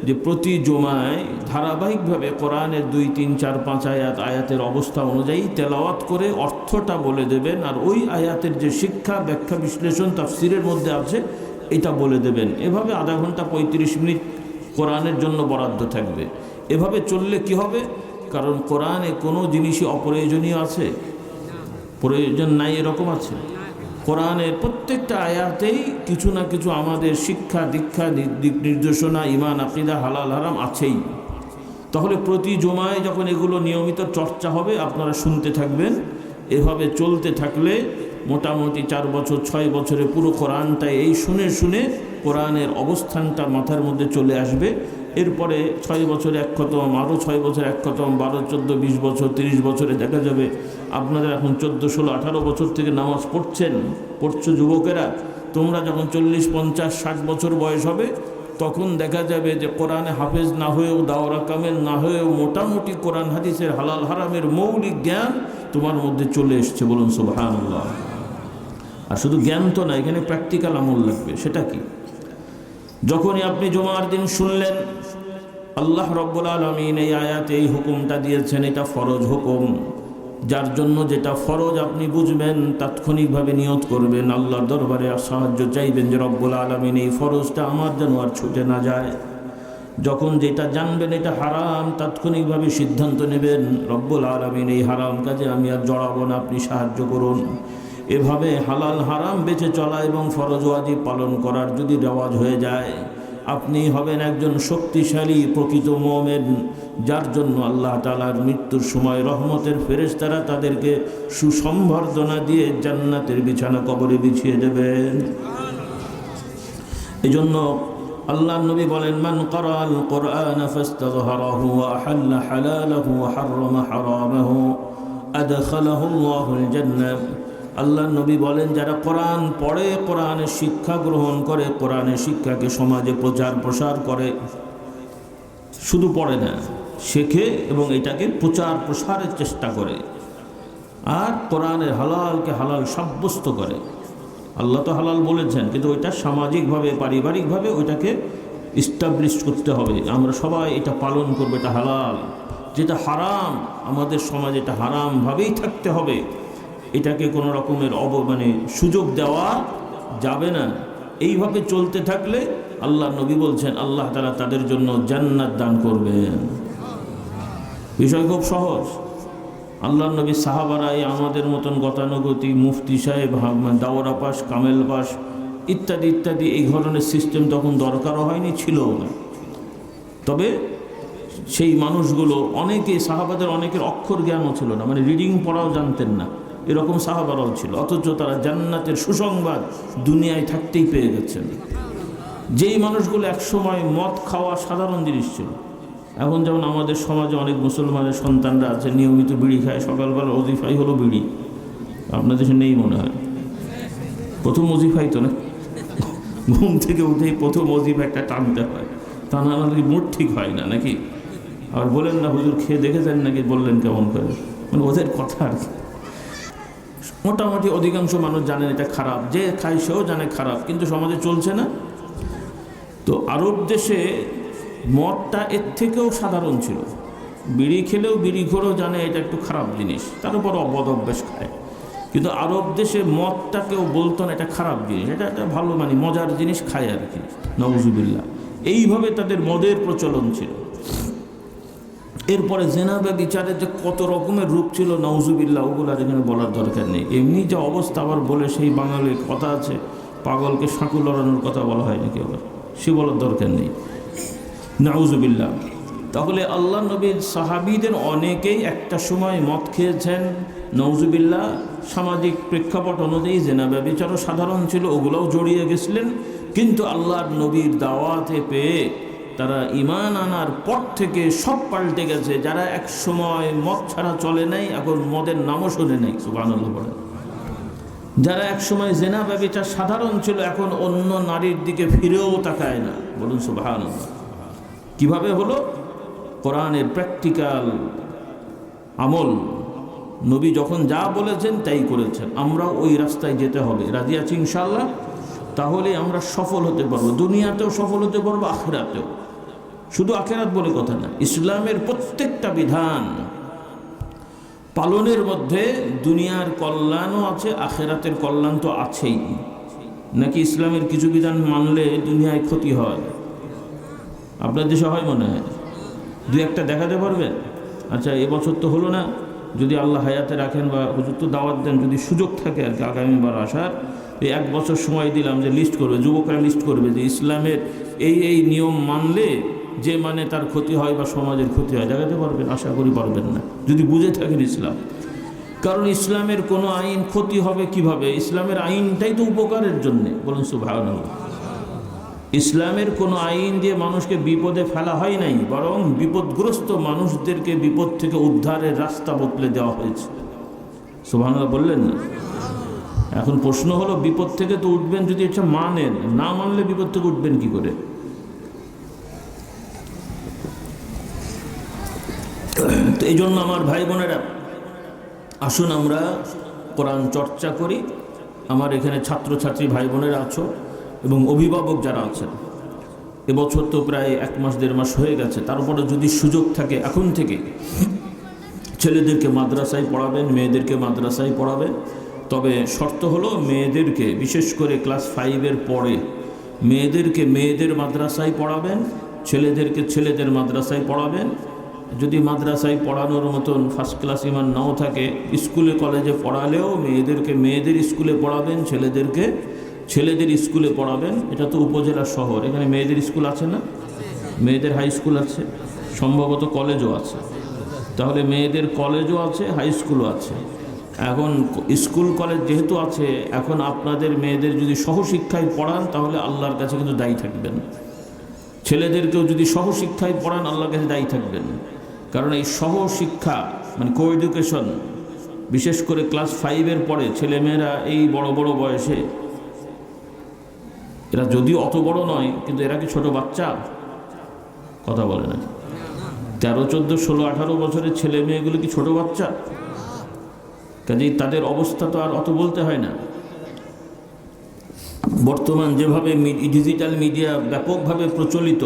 যে প্রতি জুমায় ধারাবাহিকভাবে কোরআনের 2, 3, 4, 5 আয়াতের অবস্থা অনুযায়ী তেলাওয়াত করে অর্থটা বলে দেবেন, আর ওই আয়াতের যে শিক্ষা, ব্যাখ্যা, বিশ্লেষণ তাফসিরের মধ্যে আছে এটা বলে দেবেন। এভাবে আধা ঘন্টা 35 মিনিট কোরআনের জন্য বরাদ্দ থাকবে। এভাবে চললে কি হবে? কারণ কোরআনে কোনো জিনিসই অপ্রয়োজনীয় আছে, প্রয়োজন নাই এরকম আছে? কোরআনের প্রত্যেকটা আয়াতেই কিছু না কিছু আমাদের শিক্ষা, দীক্ষা, দিক নির্দেশনা, ঈমান, আকীদা, হালাল হারাম আছেই। তাহলে প্রতি জুমায় যখন এগুলো নিয়মিত চর্চা হবে আপনারা শুনতে থাকবেন। এভাবে চলতে থাকলে মোটামুটি 4 বছর 6 বছরে পুরো কোরআনটাই এই শুনে শুনে কোরআনের অবস্থানটা মাথার মধ্যে চলে আসবে। এরপরে 6 বছরে এক খতম, আরও 6 বছর এক খতম, 12, 14, 20 বছর, 30 বছরে দেখা যাবে আপনারা এখন 14, 16, 18 বছর থেকে নামাজ পড়ছো যুবকেরা। তোমরা যখন 40, 50, 60 বছর বয়স হবে তখন দেখা যাবে যে কোরআনে হাফেজ না হয়েও, দাওরা কামেল না হয়েও মোটামুটি কোরআন হাদিসের হালাল হারামের মৌলিক জ্ঞান তোমার মধ্যে চলে এসছে। বলুন সুবহানাল্লাহ। আর শুধু জ্ঞান তো না, এখানে প্র্যাকটিক্যাল আমল লাগবে। সেটা কি? যখনই আপনি জুমার দিন শুনলেন আল্লাহ রাব্বুল আলামিন এই আয়াতে এই হুকুমটা দিয়েছেন, এটা ফরজ হুকুম, যার জন্য যেটা ফরজ আপনি বুঝবেন তাৎক্ষণিকভাবে নিয়ত করবেন, আল্লাহর দরবারে সাহায্য চাইবেন যে রব্বুল আলামিন এই ফরজটা আমার যেন আর ছুটে না যায়। যখন যেটা জানবেন এটা হারাম, তাৎক্ষণিকভাবে সিদ্ধান্ত নেবেন রব্বুল আলামিন এই হারাম কাজে আমি আর জড়াবো না, আপনি সাহায্য করুন। এভাবে হালাল হারাম বেঁচে চলা এবং ফরজ ওয়াজিব পালন করার যদি রেওয়াজ হয়ে যায়, আপনি হবেন একজন শক্তিশালী প্রকৃত মুমিন, যার জন্য আল্লাহ তাআলার মৃত্যুর সময় রহমতের ফেরেশতারা তাদেরকে সুসম্বর্ধনা দিয়ে জান্নাতের বিছানা কবরে বিছিয়ে দেবেন। এজন্য আল্লাহ নবী বলেন, মান ক্বারাআল কুরআন ফাস্তাযহারাহু ওয়া আহাল্লা হালালাহু ওয়া হাররামা হারামাহু আদখালাহু আল্লাহুল জান্নাহ। আল্লাহ নবী বলেন, যারা কোরআন পড়ে, কোরআনের শিক্ষা গ্রহণ করে, কোরআনের শিক্ষাকে সমাজে প্রচার প্রসার করে, শুধু পড়ে না, শেখে এবং এটাকে প্রচার প্রসারের চেষ্টা করে, আর কোরআনের হালালকে হালাল সাব্যস্ত করে। আল্লাহ তো হালাল বলেছেন, কিন্তু ওইটা সামাজিকভাবে, পারিবারিকভাবে ওইটাকে ইস্টাবলিশ করতে হবে। আমরা সবাই এটা পালন করবো, এটা হালাল। যেটা হারাম আমাদের সমাজে এটা হারামভাবেই থাকতে হবে, এটাকে কোনো রকমের সুযোগ দেওয়া যাবে না। এইভাবে চলতে থাকলে আল্লাহ নবী বলছেন আল্লাহ তাআলা তাদের জন্য জান্নাত দান করবেন। বিষয় খুব সহজ। আল্লাহ নবী সাহাবারা আমাদের মতন গতানুগতি মুফতি সাহেব, দাওরা পাস, কামেল পাস ইত্যাদি ইত্যাদি এই ধরনের সিস্টেম তখন দরকারও হয়নি, ছিল না। তবে সেই মানুষগুলো অনেকে সাহাবাদের অনেকের অক্ষর জ্ঞানও ছিল না, মানে রিডিং পড়াও জানতেন না, এরকম সাহাবারাও ছিল, অথচ তারা জান্নাতের সুসংবাদ দুনিয়ায় থাকতেই পেয়ে গেছেন। যেই মানুষগুলো একসময় মদ খাওয়া সাধারণ জিনিস ছিল, এখন যেমন আমাদের সমাজে অনেক মুসলমানের সন্তানরা আছে নিয়মিত বিড়ি খায়, সকালবেলা ওজিফাই হলো বিড়ি। আপনাদের দেশে নেই মনে হয়, প্রথম ওজিফাই তো না, ঘুম থেকে উঠেই প্রথম ওজিফা একটা টানতে হয়, তা না হলে মুড ঠিক হয় না নাকি? আর বলেন না হুজুর খেয়ে দেখেছেন নাকি, বললেন কেমন করে, মানে ওদের কথা আর কি। মোটামুটি অধিকাংশ মানুষ জানেন এটা খারাপ, যে খায় সেও জানে খারাপ, কিন্তু সমাজে চলছে না। তো আরব দেশে মদটা এর থেকেও সাধারণ ছিল, বিড়ি খেলেও বিড়িখোরও জানে এটা একটু খারাপ জিনিস, তার উপর অবদ অভ্যাস খায়। কিন্তু আরব দেশে মদটা কেউ বলতো না এটা খারাপ জিনিস, এটা একটা ভালো মানে মজার জিনিস খায় আর কি, নাউজুবিল্লাহ। এইভাবে তাদের মদের প্রচলন ছিল। এরপরে জেনা বা বিচারের যে কত রকমের রূপ ছিল নাউজুবিল্লাহ, ওগুলো আর এখানে বলার দরকার নেই। এমনি যে অবস্থা, আবার বলে সেই বাঙালির কথা আছে, পাগলকে সাঁকু লড়ানোর কথা বলা হয় নাকি, আবার সে বলার দরকার নেই, নাউজুবিল্লাহ। তাহলে আল্লাহ নবীর সাহাবীদের অনেকেই একটা সময় মদ খেয়েছেন, নাউজুবিল্লাহ। সামাজিক প্রেক্ষাপট অনুযায়ী জেনা ব্যভিচারও সাধারণ ছিল, ওগুলোও জড়িয়ে গেছিলেন। কিন্তু আল্লাহর নবীর দাওয়াতে পেয়ে তারা ঈমান আনার পর থেকে সব পাল্টে গেছে। যারা এক সময় মদ ছাড়া চলে নাই, এখন মদের নামও শুনে নাই, সুবহানাল্লাহ বলেন। যারা এক সময় জেনা ব্যভিচার সাধারণ ছিল, এখন অন্য নারীর দিকে ফিরেও তাকায় না, বলুন সুবহানাল্লাহ। কিভাবে হলো? কোরআনের প্র্যাকটিক্যাল আমল, নবী যখন যা বলেছেন তাই করেছেন। আমরা ওই রাস্তায় যেতে হবে, রাজি আছি ইনশাআল্লাহ। তাহলে আমরা সফল হতে পারবো, দুনিয়াতেও সফল হতে পারবো, আখিরাতেও। শুধু আখিরাত বলে কথা না, ইসলামের প্রত্যেকটা বিধান পালনের মধ্যে দুনিয়ার কল্যাণও আছে, আখিরাতের কল্যাণ তো আছেই। নাকি ইসলামের কিছু বিধান মানলে দুনিয়ায় ক্ষতি হয়? আপনার দেশে হয় মনে হয়? দু একটা দেখাতে পারবেন? আচ্ছা, এবছর তো হলো না, যদি আল্লাহ হায়াতে রাখেন বা হুজুর তো দাওয়াত দেন, যদি সুযোগ থাকে আর কি আগামীবার আসার, এই এক বছর সময় দিলাম যে লিস্ট করবে, যুবকরা লিস্ট করবে যে ইসলামের এই এই নিয়ম মানলে যে মানে তার ক্ষতি হয় বা সমাজের ক্ষতি হয়। দেখাতে পারবেন? আশা করি পারবেন না, যদি বুঝে থাকেন ইসলাম। কারণ ইসলামের কোনো আইন ক্ষতি হবে কিভাবে? ইসলামের আইনটাই তো উপকারের জন্যে, বলুন সুবহানাল্লাহ। ইসলামের কোনো আইন দিয়ে মানুষকে বিপদে ফেলা হয় নাই, বরং বিপদগ্রস্ত মানুষদেরকে বিপদ থেকে উদ্ধারের রাস্তা বদলে দেওয়া হয়েছে। সুবহানাল্লাহ বললেন না? এখন প্রশ্ন হলো, বিপদ থেকে তো উঠবেন যদি এটা মানেন, না মানলে বিপদ থেকে উঠবেন কি করে? তো এই জন্য আমার ভাই বোনেরা, আসুন আমরা কোরআন চর্চা করি। আমার এখানে ছাত্রছাত্রী ভাই বোনেরা আছো এবং অভিভাবক যারা আছেন, এবছর তো প্রায় 1 মাস 1.5 মাস হয়ে গেছে, তারপরে যদি সুযোগ থাকে এখন থেকে ছেলেদেরকে মাদ্রাসায় পড়াবেন, মেয়েদেরকে মাদ্রাসায় পড়াবেন। তবে শর্ত হলো মেয়েদেরকে, বিশেষ করে ক্লাস 5-এর পরে মেয়েদেরকে মেয়েদের মাদ্রাসায় পড়াবেন, ছেলেদেরকে ছেলেদের মাদ্রাসায় পড়াবেন। যদি মাদ্রাসায় পড়ানোর মতন ফার্স্ট ক্লাস ইমান নাও থাকে, স্কুলে কলেজে পড়ালেও মেয়েদেরকে মেয়েদের স্কুলে পড়াবেন, ছেলেদেরকে ছেলেদের স্কুলে পড়াবেন। এটা তো উপজেলা শহর, এখানে মেয়েদের স্কুল আছে না? মেয়েদের হাই স্কুল আছে, সম্ভবত কলেজও আছে। তাহলে মেয়েদের কলেজও আছে, হাই স্কুলও আছে। এখন স্কুল কলেজ যেহেতু আছে, এখন আপনাদের মেয়েদের যদি সহশিক্ষায় পড়ান তাহলে আল্লাহর কাছে কিন্তু দায়ী থাকবেন। ছেলেদেরকেও যদি সহশিক্ষায় পড়ান আল্লাহর কাছে দায়ী থাকবেন। কারণ এই সহশিক্ষা মানে কো এডুকেশন, বিশেষ করে ক্লাস 5-এর পরে ছেলেমেয়েরা এই বড় বড় বয়সে, এরা যদিও অত বড় নয় কিন্তু এরা কি ছোট বাচ্চা? কথা বলে না? 13, 14, 16, 18 বছরের ছেলে মেয়েগুলো কি ছোট বাচ্চা? কাজেই তাদের অবস্থা তো আর অত বলতে হয় না। বর্তমান যেভাবে ডিজিটাল মিডিয়া ব্যাপকভাবে প্রচলিত,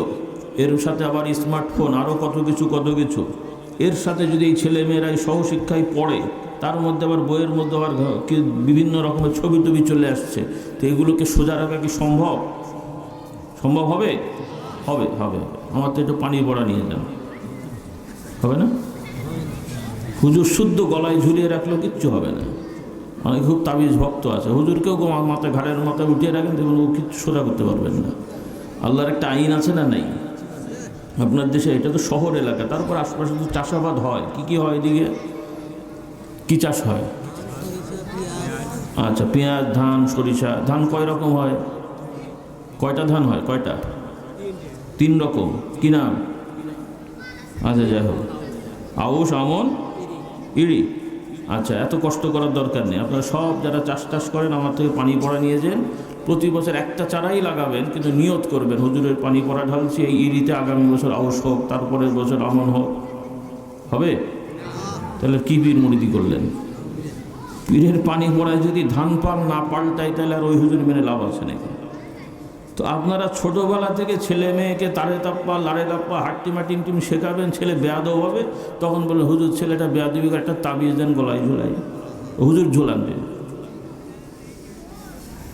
এর সাথে আবার স্মার্টফোন, আরও কত কিছু, এর সাথে যদি এই ছেলেমেয়েরা এই সহশিক্ষায় পড়ে, তার মধ্যে আবার বইয়ের মধ্যে আবার বিভিন্ন রকমের ছবি টবি চলে আসছে, তো এগুলোকে সোজা রাখা কি সম্ভব? সম্ভব হবে? হবে হবে আমার তো একটু পানি পড়া নিয়ে যান, হবে না? হুজুর শুদ্ধ গলায় ঝুলিয়ে রাখলেও কিচ্ছু হবে না। অনেক খুব তাবিজ ভক্ত আছে, হুজুরকেও মাথায় ঘাড়ের মাথায় উঠিয়ে রাখেন, দেখুন ও কিচ্ছু সোজা করতে পারবেন না। আল্লাহর একটা আইন আছে না? নাই? আপনার দেশে এটা তো শহর এলাকা, তারপর আশপাশে তো চাষাবাদ হয়। কি হয় এদিকে? কি চাষ হয়? আচ্ছা, পেঁয়াজ, ধান, সরিষা। ধান কয় রকম হয়? কয়টা ধান হয়? কয়টা? 3 রকম। কি নাম? আচ্ছা, যাই হোক, আউশ, আমন, ইরি। আচ্ছা, এত কষ্ট করার দরকার নেই। আপনারা সব যারা চাষ করেন আমার থেকে পানি পড়া নিয়ে যান। প্রতি বছর একটা চারাই লাগাবেন, কিন্তু নিয়ত করবেন হুজুরের পানি পড়া ঢালছি এই ইরিতে, আগামী বছর আউশ হোক, তারপরের বছর আমন হোক। হবে? তাহলে কি পীর মুরিদি করলেন? পীরের পানি পড়ায় যদি ধান পান না পাল্টাই, তাহলে আর ওই হুজুর মেনে লাভ আছে নাকি? তো আপনারা ছোটোবেলা থেকে ছেলে মেয়েকে তারে তাপ্পা, লাড়ে তাপ্পা, হাট্টিমা টিমটিম শেখাবেন, ছেলে বেয়াদব হবে। তখন বলে হুজুর ছেলেটা বেয়াদবি, একটা তাবিজ দেন গলায় ঝোলাই। হুজুর ঝোলান দেন।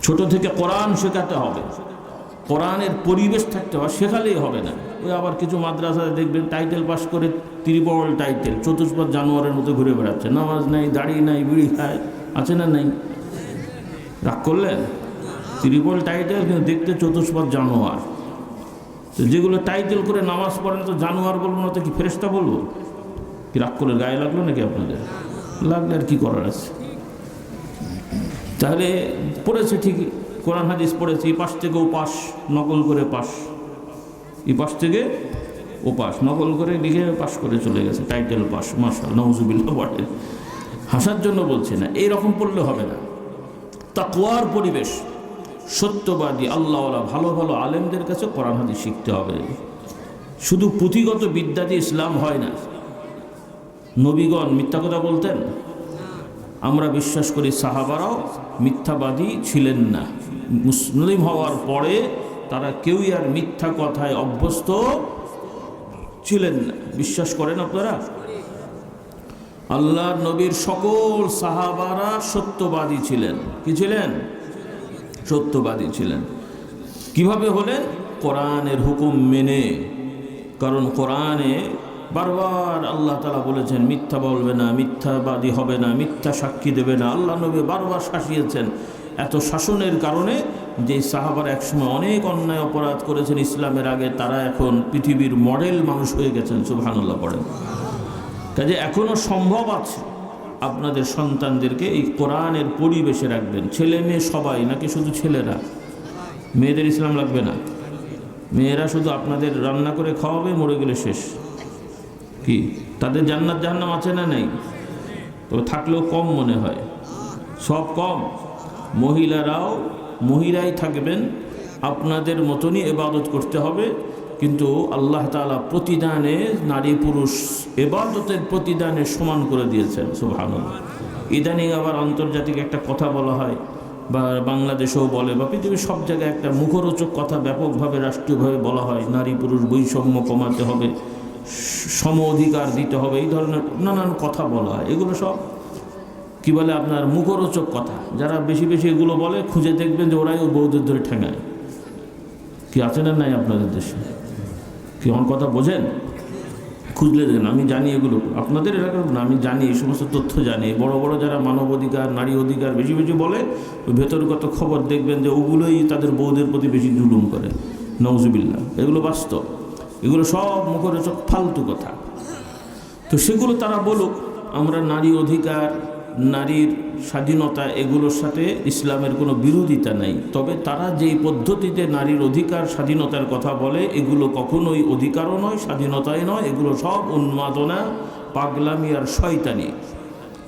ছোট থেকে কোরআন শেখাতে হবে, কোরআনের পরিবেশ থাকতে হবে, শেখালেই হবে না। ওই আবার কিছু মাদ্রাসায় দেখবেন টাইটেল পাস করে, ত্রিপল টাইটেল, চতুষ্পদ জানোয়ারের মতো ঘুরে বেড়াচ্ছে, নামাজ নাই, দাড়ি নাই, বিড়ি খায়, আছে না নাই? রাগ করলেন? ত্রিপল টাইটেল, কিন্তু দেখতে চতুষ্পদ জানোয়ার। তো যেগুলো টাইটেল করে নামাজ পড়ে না, তো জানোয়ার বলবো না তো কি ফেরেশতা বলবো? কি রাগ করে গায়ে লাগলো নাকি আপনাদের? লাগলে আর কি করার আছে? তাহলে পড়েছে ঠিকই, কোরআন হাদিস পড়েছে, এই পাশ থেকে ও পাশ নকল করে পাশ, এই পাশ থেকে ও পাশ নকল করে লিখে পাশ করে চলে গেছে, টাইটেল পাশ। মাশাআল্লাহ, নাউজুবিল্লাহ পড়ে। হাসার জন্য বলছি না, এইরকম পড়লে হবে না। তাকওয়ার পরিবেশ, সত্যবাদী আল্লাহওয়ালা ভালো ভালো আলেমদের কাছে কোরআন হাদিস শিখতে হবে। শুধু পুঁথিগত বিদ্যা দিয়ে ইসলাম হয় না। নবীগণ মিথ্যা কথা বলতেন? আমরা বিশ্বাস করি সাহাবারাও মিথ্যাবাদী ছিলেন না। মুসলিম হওয়ার পরে তারা কেউই আর মিথ্যা কথায় অভ্যস্ত ছিলেন না। বিশ্বাস করেন আপনারা? আল্লাহর নবীর সকল সাহাবারা সত্যবাদী ছিলেন। কি ছিলেন? সত্যবাদী ছিলেন। কিভাবে হলেন? কোরআনের হুকুম মেনে। কারণ কোরআনে বারবার আল্লাহ তাআলা বলেছেন মিথ্যা বলবে না, মিথ্যাবাদী হবে না, মিথ্যা সাক্ষী দেবে না। আল্লাহ নবী বারবার শাসিয়েছেন। এত শাসনের কারণে যে সাহাবারা একসময় অনেক অন্যায় অপরাধ করেছেন ইসলামের আগে, তারা এখন পৃথিবীর মডেল মানুষ হয়ে গেছেন। সুবহানাল্লাহ পড়েন। কাজে এখনও সম্ভব আছে আপনাদের সন্তানদেরকে এই কোরআনের পরিবেশে রাখবেন। ছেলে মেয়ে সবাই নাকি শুধু ছেলেরা? মেয়েদের ইসলাম লাগবে না? মেয়েরা শুধু আপনাদের রান্না করে খাওয়াবে, মরে গেলে শেষ। কি তাদের জান্নাত জাহান্নাম আছে না নেই? তবে থাকলেও কম মনে হয়, সব কম। মহিলাই থাকবেন, আপনাদের মতনই ইবাদত করতে হবে। কিন্তু আল্লাহ তাআলা প্রতিদানে নারী পুরুষ ইবাদতের প্রতিদানে সমান করে দিয়েছেন। সুবহানাল্লাহ। ইদানিং আবার আন্তর্জাতিক একটা কথা বলা হয়, বা বাংলাদেশেও বলে, বা পৃথিবীর সব জায়গায় একটা মুখরোচক কথা ব্যাপকভাবে রাষ্ট্রীয়ভাবে বলা হয়, নারী পুরুষ বৈষম্য কমাতে হবে, সম অধিকার দিতে হবে, এই ধরনের নানান কথা বলা হয়। এগুলো সব কি বলে আপনার মুখরোচক কথা। যারা বেশি বেশি এগুলো বলে, খুঁজে দেখবেন যে ওরাই ও বউদের ধরে ঠেঙায়। কি আছে না নাই আপনাদের দেশে? কি আমার কথা বোঝেন? খুঁজলে দেখেন, আমি জানি এগুলো আপনাদের এলাকার না, আমি জানি, এই সমস্ত তথ্য জানি। বড় বড় যারা মানব অধিকার, নারী অধিকার বেশি বেশি বলে, ওই ভেতরগত খবর দেখবেন যে ওগুলোই তাদের বউদের প্রতি বেশি জুলুম করে। নাউজুবিল্লাহ। এগুলো বাস্তব, এগুলো সব মুখরোচক ফালতু কথা। তো সেগুলো তারা বলুক। আমরা নারী অধিকার, নারীর স্বাধীনতা, এগুলোর সাথে ইসলামের কোনো বিরোধিতা নাই। তবে তারা যেই পদ্ধতিতে নারীর অধিকার স্বাধীনতার কথা বলে, এগুলো কখনোই অধিকারও নয়, স্বাধীনতাই নয়। এগুলো সব উন্মাদনা, পাগলামি আর শয়তানি।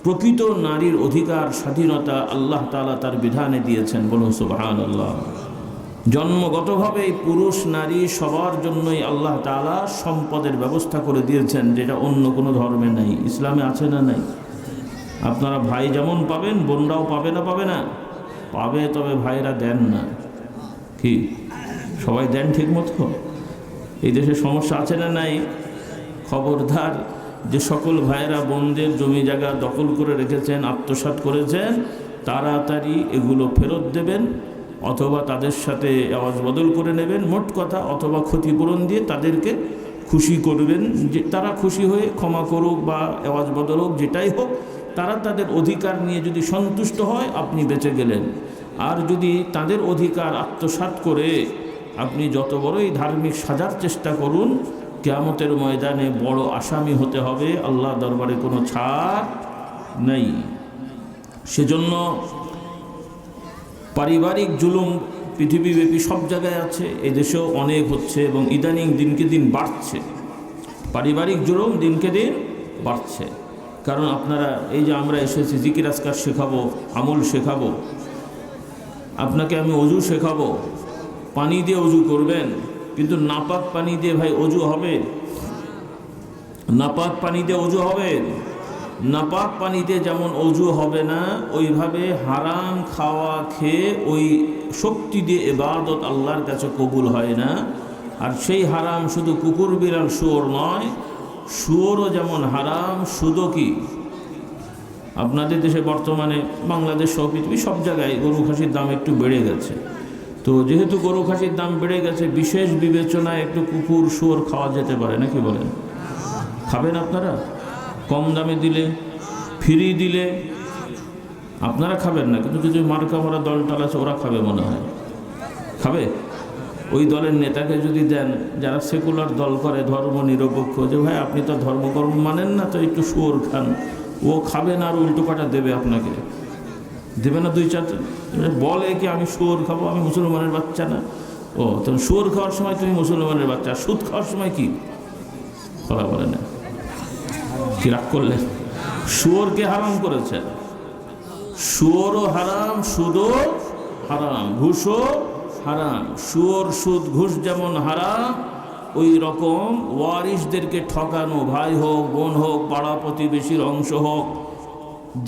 প্রকৃত নারীর অধিকার স্বাধীনতা আল্লাহ তাআলা তার বিধানে দিয়েছেন। বলুন সুবহানাল্লাহ। জন্মগতভাবে পুরুষ নারী সবার জন্যই আল্লাহ তাআলা সম্পদের ব্যবস্থা করে দিয়েছেন, যেটা অন্য কোনো ধর্মে নাই। ইসলামে আছে না নাই? আপনারা ভাই যেমন পাবেন, বোনরাও পাবে না? পাবে না? পাবে, তবে ভাইরা দেন না। কি সবাই দেন ঠিক মতো? এই দেশে সমস্যা আছে না নাই? খবরদার, যে সকল ভাইরা বোনদের জমি জায়গা দখল করে রেখেছেন, আত্মসাৎ করেছেন, তাড়াতাড়ি এগুলো ফেরত দেবেন, অথবা তাদের সাথে আওয়াজ বদল করে নেবেন, মোট কথা, অথবা ক্ষতিপূরণ দিয়ে তাদেরকে খুশি করবেন। যে তারা খুশি হয়ে ক্ষমা করুক বা আওয়াজ বদল হোক, যেটাই হোক, তারা তাদের অধিকার নিয়ে যদি সন্তুষ্ট হয়, আপনি বেঁচে গেলেন। আর যদি তাদের অধিকার আত্মসাৎ করে আপনি যত বড়ই ধার্মিক সাজার চেষ্টা করুন, কিয়ামতের ময়দানে বড় আসামি হতে হবে, আল্লাহ দরবারে কোনো ছাড় নেই। সেজন্য পারিবারিক জুলুম পৃথিবীব্যাপী সব জায়গায় আছে, এদেশেও অনেক হচ্ছে এবং ইদানিং দিনকে দিন বাড়ছে। পারিবারিক জুলুম দিনকে দিন বাড়ছে। কারণ আপনারা এই যে আমরা এসেছি জিকির আজকার শেখাবো, আমল শেখাবো, আপনাকে আমি অজু শেখাবো, পানি দিয়ে অজু করবেন, কিন্তু নাপাক পানি দিয়ে ভাই অজু হবে? নাপাক পানি দিয়ে অজু হবে? নাপাক পানিতে যেমন অজু হবে না, ওইভাবে হারাম খাওয়া খেয়ে ওই শক্তি দিয়ে ইবাদত আল্লাহর কাছে কবুল হয় না। আর সেই হারাম শুধু কুকুর বিড়াল শুয়োর নয়, শুয়োরও যেমন হারাম, সুদও কি? আপনাদের দেশে বর্তমানে বাংলাদেশ সহ পৃথিবী সব জায়গায় গরু খাসির দাম একটু বেড়ে গেছে। তো যেহেতু গরু খাসির দাম বেড়ে গেছে, বিশেষ বিবেচনায় একটু কুকুর শুয়োর খাওয়া যেতে পারে, নাকি বলেন? খাবেন আপনারা? কম দামে দিলে, ফ্রি দিলে আপনারা খাবেন না, কিন্তু কিছু মার্কা মারা দল টল আছে, ওরা খাবে মনে হয়। খাবে? ওই দলের নেতাকে যদি দেন, যারা সেকুলার দল করে, ধর্ম নিরপেক্ষ, যে ভাই আপনি তো ধর্মকর্ম মানেন না, তো একটু শুয়োর খান, ও খাবে না, আর উল্টো পাটা দেবে আপনাকে। দেবে না? দুই চারটে বলে কি আমি শুয়োর খাবো, আমি মুসলমানের বাচ্চা না? ও তখন শুয়োর খাওয়ার সময় তুমি মুসলমানের বাচ্চা, সুদ খাওয়ার সময় কি বলা বলে না? কি রাগ করলেন? শুয়োরকে হারাম করেছে, শুয়োরও হারাম, সুদও হারাম, ঘুষও হারাম। শুয়োর, সুদ, ঘুষ যেমন হারাম, ওই রকম ওয়ারিসদেরকে ঠকানো, ভাই হোক, বোন হোক, পাড়া প্রতিবেশীর অংশ হোক,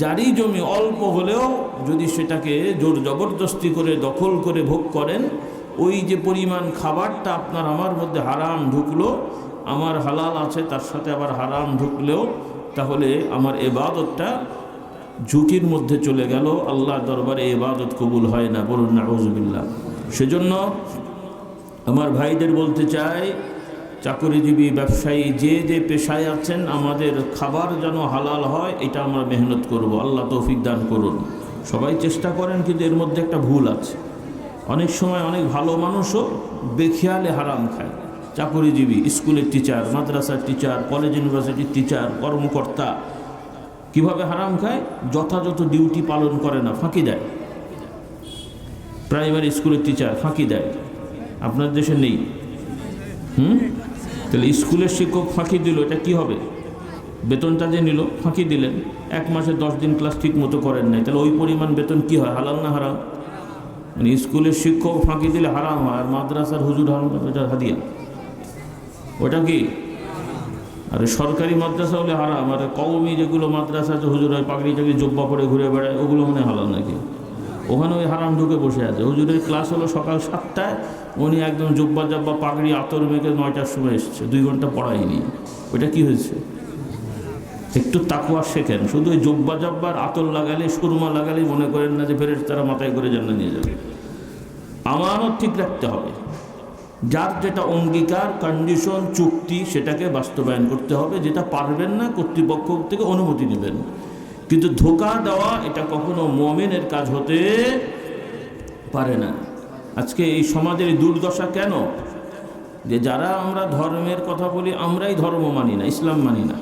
যারই জমি অল্প হলেও যদি সেটাকে জোর জবরদস্তি করে দখল করে ভোগ করেন, ওই যে পরিমাণ খাবারটা আপনার আমার মধ্যে হারাম ঢুকলো, আমার হালাল আছে তার সাথে আবার হারাম ঢুকলেও, তাহলে আমার ইবাদতটা ঝুঁকির মধ্যে চলে গেল, আল্লাহ দরবারে ইবাদত কবুল হয় না। বলুন নাউযুবিল্লাহ। সেজন্য আমার ভাইদের বলতে চাই, চাকরিজীবী, ব্যবসায়ী, যে যে পেশায় আছেন, আমাদের খাবার যেন হালাল হয়, এটা আমরা মেহনত করব। আল্লাহ তৌফিক দান করুন। সবাই চেষ্টা করেন, কিন্তু এর মধ্যে একটা ভুল আছে। অনেক সময় অনেক ভালো মানুষও বেখেয়ালে হারাম খায়। চাকরিজীবী, স্কুলের টিচার, মাদ্রাসার টিচার, কলেজ ইউনিভার্সিটির টিচার, কর্মকর্তা কিভাবে হারাম খায়? যথাযথ ডিউটি পালন করে না, ফাঁকি দেয়। প্রাইমারি স্কুলের টিচার ফাঁকি দেয়, আপনার দেশে নেই? তাহলে স্কুলের শিক্ষক ফাঁকি দিল, এটা কি হবে? বেতনটা যে নিল, ফাঁকি দিলেন, 1 মাসে 10 দিন ক্লাস ঠিক মতো করেন নাই, তাহলে ওই পরিমাণ বেতন কি হয়? হালাল না হারাম? মানে স্কুলের শিক্ষক ফাঁকি দিলে হারাম হয়, আর মাদ্রাসার হুজুর হারাম, এটা হাদিয়া, ওটা কি? আর সরকারি মাদ্রাসা হলে হারাম, আর কওমি যেগুলো মাদ্রাসা আছে, হুজুর হয় পাগড়ি টাগড়ি জব্বা পরে ঘুরে বেড়ায়, ওগুলো মনে হালাল নাকি? ওখানে ওই হারাম ঢুকে বসে আছে। হুজুরের ক্লাস হলো সকাল 7টায়, উনি একদম জব্বা জব্বা পাগড়ি আতর মেখে 9টার সময় এসছে, 2 ঘন্টা পড়ায়নি। ওইটা কি হয়েছে? একটু তাকওয়া শেখেন। শুধু ওই জব্বা জব্বার আতর লাগালে, সুরমা লাগালেই মনে করেন না যে ফেরেশতারা মাথায় করে জান্নাত নিয়ে যাবে। আমানত ঠিক রাখতে হবে। যার যেটা অঙ্গীকার, কন্ডিশন, চুক্তি, সেটাকে বাস্তবায়ন করতে হবে। যেটা পারবেন না, কর্তৃপক্ষ থেকে অনুমতি নেবেন। কিন্তু ধোঁকা দেওয়া, এটা কখনো মুমিনের কাজ হতে পারে না। আজকে এই সমাজের দুর্দশা কেন? যে যারা আমরা ধর্মের কথা বলি, আমরাই ধর্ম মানি না, ইসলাম মানি না।